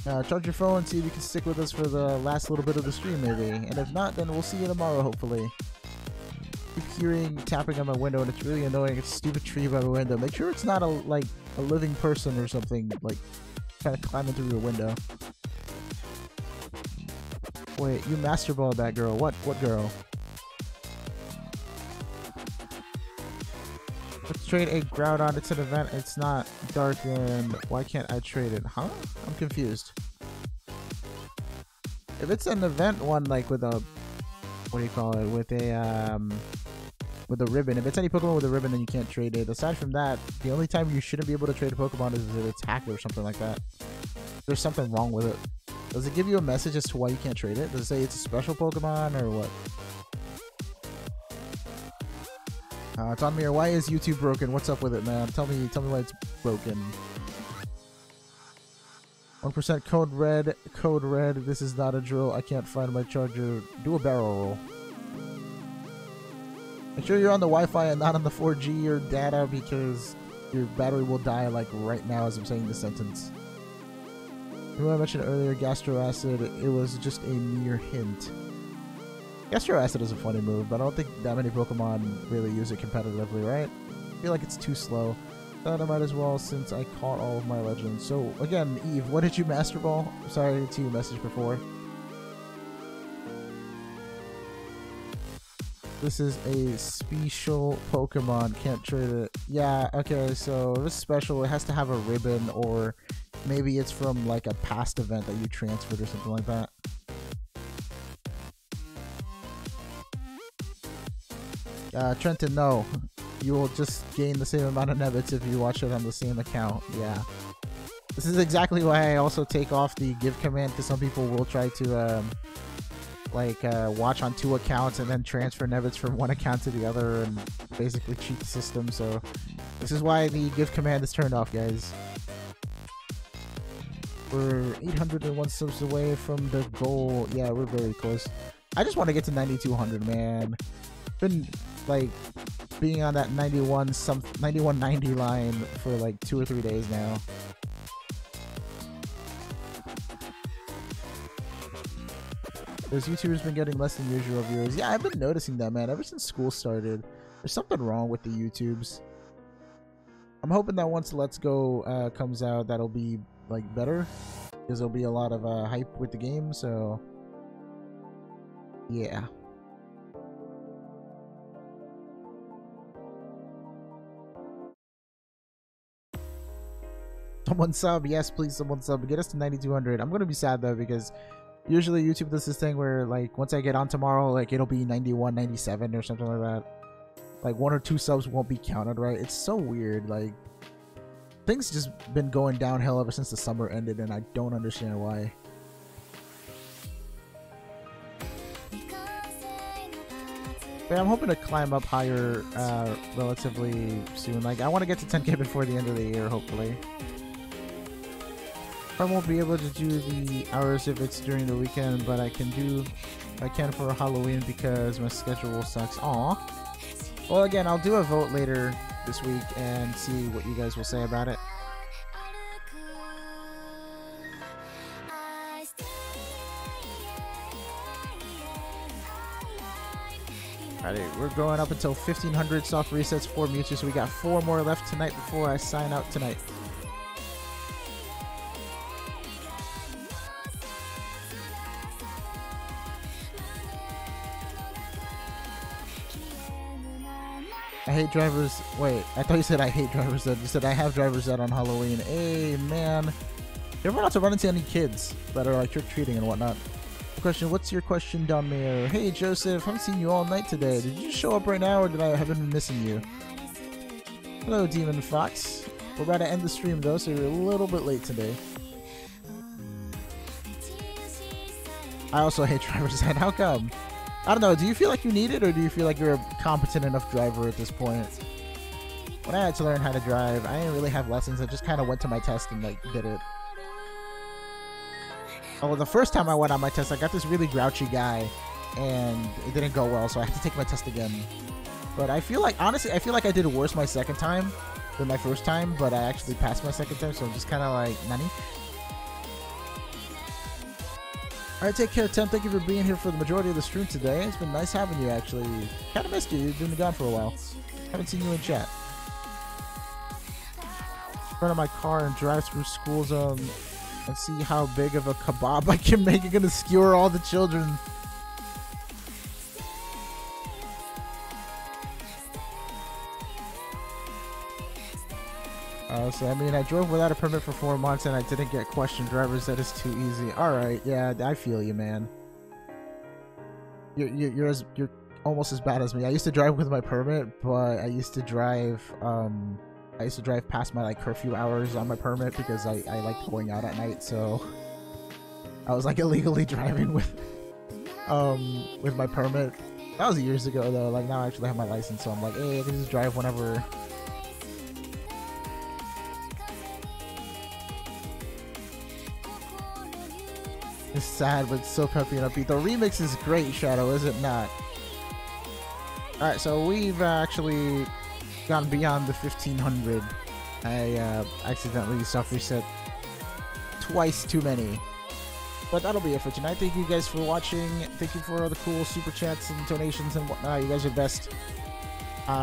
Charge your phone, see if you can stick with us for the last little bit of the stream, maybe. And if not, then we'll see you tomorrow, hopefully. Keep hearing tapping on my window, and it's really annoying. It's a stupid tree by my window. Make sure it's not a living person or something, like, kind of climbing through your window. Wait, you master ball that girl. What girl? Let's trade a Groudon. It's an event. It's not dark, and why can't I trade it? Huh? I'm confused. If it's an event one, like with a, what do you call it? With a ribbon. If it's any Pokemon with a ribbon, then you can't trade it. Aside from that, the only time you shouldn't be able to trade a Pokemon is if it's hacked or something like that. There's something wrong with it. Does it give you a message as to why you can't trade it? Does it say it's a special Pokemon or what? It's on me. Or why is YouTube broken? What's up with it, man? Tell me why it's broken. 1% code red. Code red. This is not a drill. I can't find my charger. Do a barrel roll. Make sure you're on the Wi-Fi and not on the 4G or data because your battery will die like right now as I'm saying this sentence. Who I mentioned earlier, Gastro Acid. It was just a mere hint. Gastro Acid is a funny move, but I don't think that many Pokemon really use it competitively, right? I feel like it's too slow. Thought I might as well since I caught all of my legends. So, again, Eve, what did you Master Ball? Sorry, I didn't see your message before. This is a special Pokemon. Can't trade it. Yeah, okay, so if it's special, it has to have a ribbon, or maybe it's from, like, a past event that you transferred or something like that. Trenton, no. You will just gain the same amount of Nebbits if you watch it on the same account. Yeah. This is exactly why I also take off the give command, because some people will try to, watch on 2 accounts and then transfer Nebbits from one account to the other and basically cheat the system. So this is why the give command is turned off, guys. We're 801 subs away from the goal. Yeah, we're very close. I just want to get to 9200, man. Been like being on that 9190 line for like 2 or 3 days now. Those YouTubers been getting less than usual viewers. Yeah, I've been noticing that, man. Ever since school started, there's something wrong with the YouTubes. I'm hoping that once Let's Go comes out, that'll be like better, because there'll be a lot of hype with the game. So yeah. Someone sub, yes, please, someone sub. Get us to 9200. I'm gonna be sad though, because usually YouTube does this thing where, like, once I get on tomorrow, like, it'll be 91, 97 or something like that. Like, 1 or 2 subs won't be counted, right? It's so weird. Like, things just been going downhill ever since the summer ended, and I don't understand why. But I'm hoping to climb up higher relatively soon. Like, I want to get to 10k before the end of the year, hopefully. I won't be able to do the hours if it's during the weekend, but I can for Halloween because my schedule sucks. Aw. Well, again, I'll do a vote later this week and see what you guys will say about it. Alright, we're going up until 1500 soft resets for Mewtwo, so we got 4 more left tonight before I sign out tonight. I hate drivers. Wait, I thought you said I hate drivers dead. You said I have drivers dead on Halloween. Hey, man. Careful not to run into any kids that are like trick-treating and whatnot. Question, what's your question, Don Mayor? Hey, Joseph, I haven't seen you all night today. Did you show up right now, or did I have been missing you? Hello, Demon Fox. We're about to end the stream, though, so you're a little bit late today. I also hate drivers dead. How come? I don't know, do you feel like you need it, or do you feel like you're a competent enough driver at this point? When I had to learn how to drive, I didn't really have lessons. I just kind of went to my test and, like, did it. Oh, the first time I went on my test, I got this really grouchy guy, and it didn't go well, so I had to take my test again. But I feel like, honestly, I feel like I did worse my second time than my first time, but I actually passed my second time, so I'm just kind of like, nani? Alright, take care, Tim. Thank you for being here for the majority of the stream today. It's been nice having you, actually. Kind of missed you. You've been gone for a while. Haven't seen you in chat. In front of my car and drive through school zone and see how big of a kebab I can make. I'm gonna skewer all the children. So I mean, I drove without a permit for 4 months and I didn't get questioned. Driver said it's too easy. All right, yeah, I feel you, man. You're almost as bad as me. I used to drive with my permit, but I used to drive past my like curfew hours on my permit because I liked going out at night. So I was like illegally driving with my permit. That was years ago though. Like now I actually have my license, so I'm like, hey, I can just drive whenever. It's sad, but so peppy and upbeat. The remix is great, Shadow, is it not? Alright, so we've actually gone beyond the 1500. I accidentally self-reset twice too many. But that'll be it for tonight. Thank you guys for watching. Thank you for all the cool super chats and donations and whatnot. You guys are the best.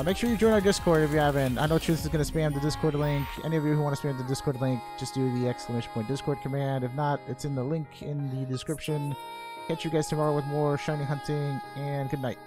Make sure you join our Discord if you haven't. I know Truth is going to spam the Discord link. Any of you who want to spam the Discord link, just do the ! Discord command. If not, it's in the link in the description. Catch you guys tomorrow with more shiny hunting, and good night.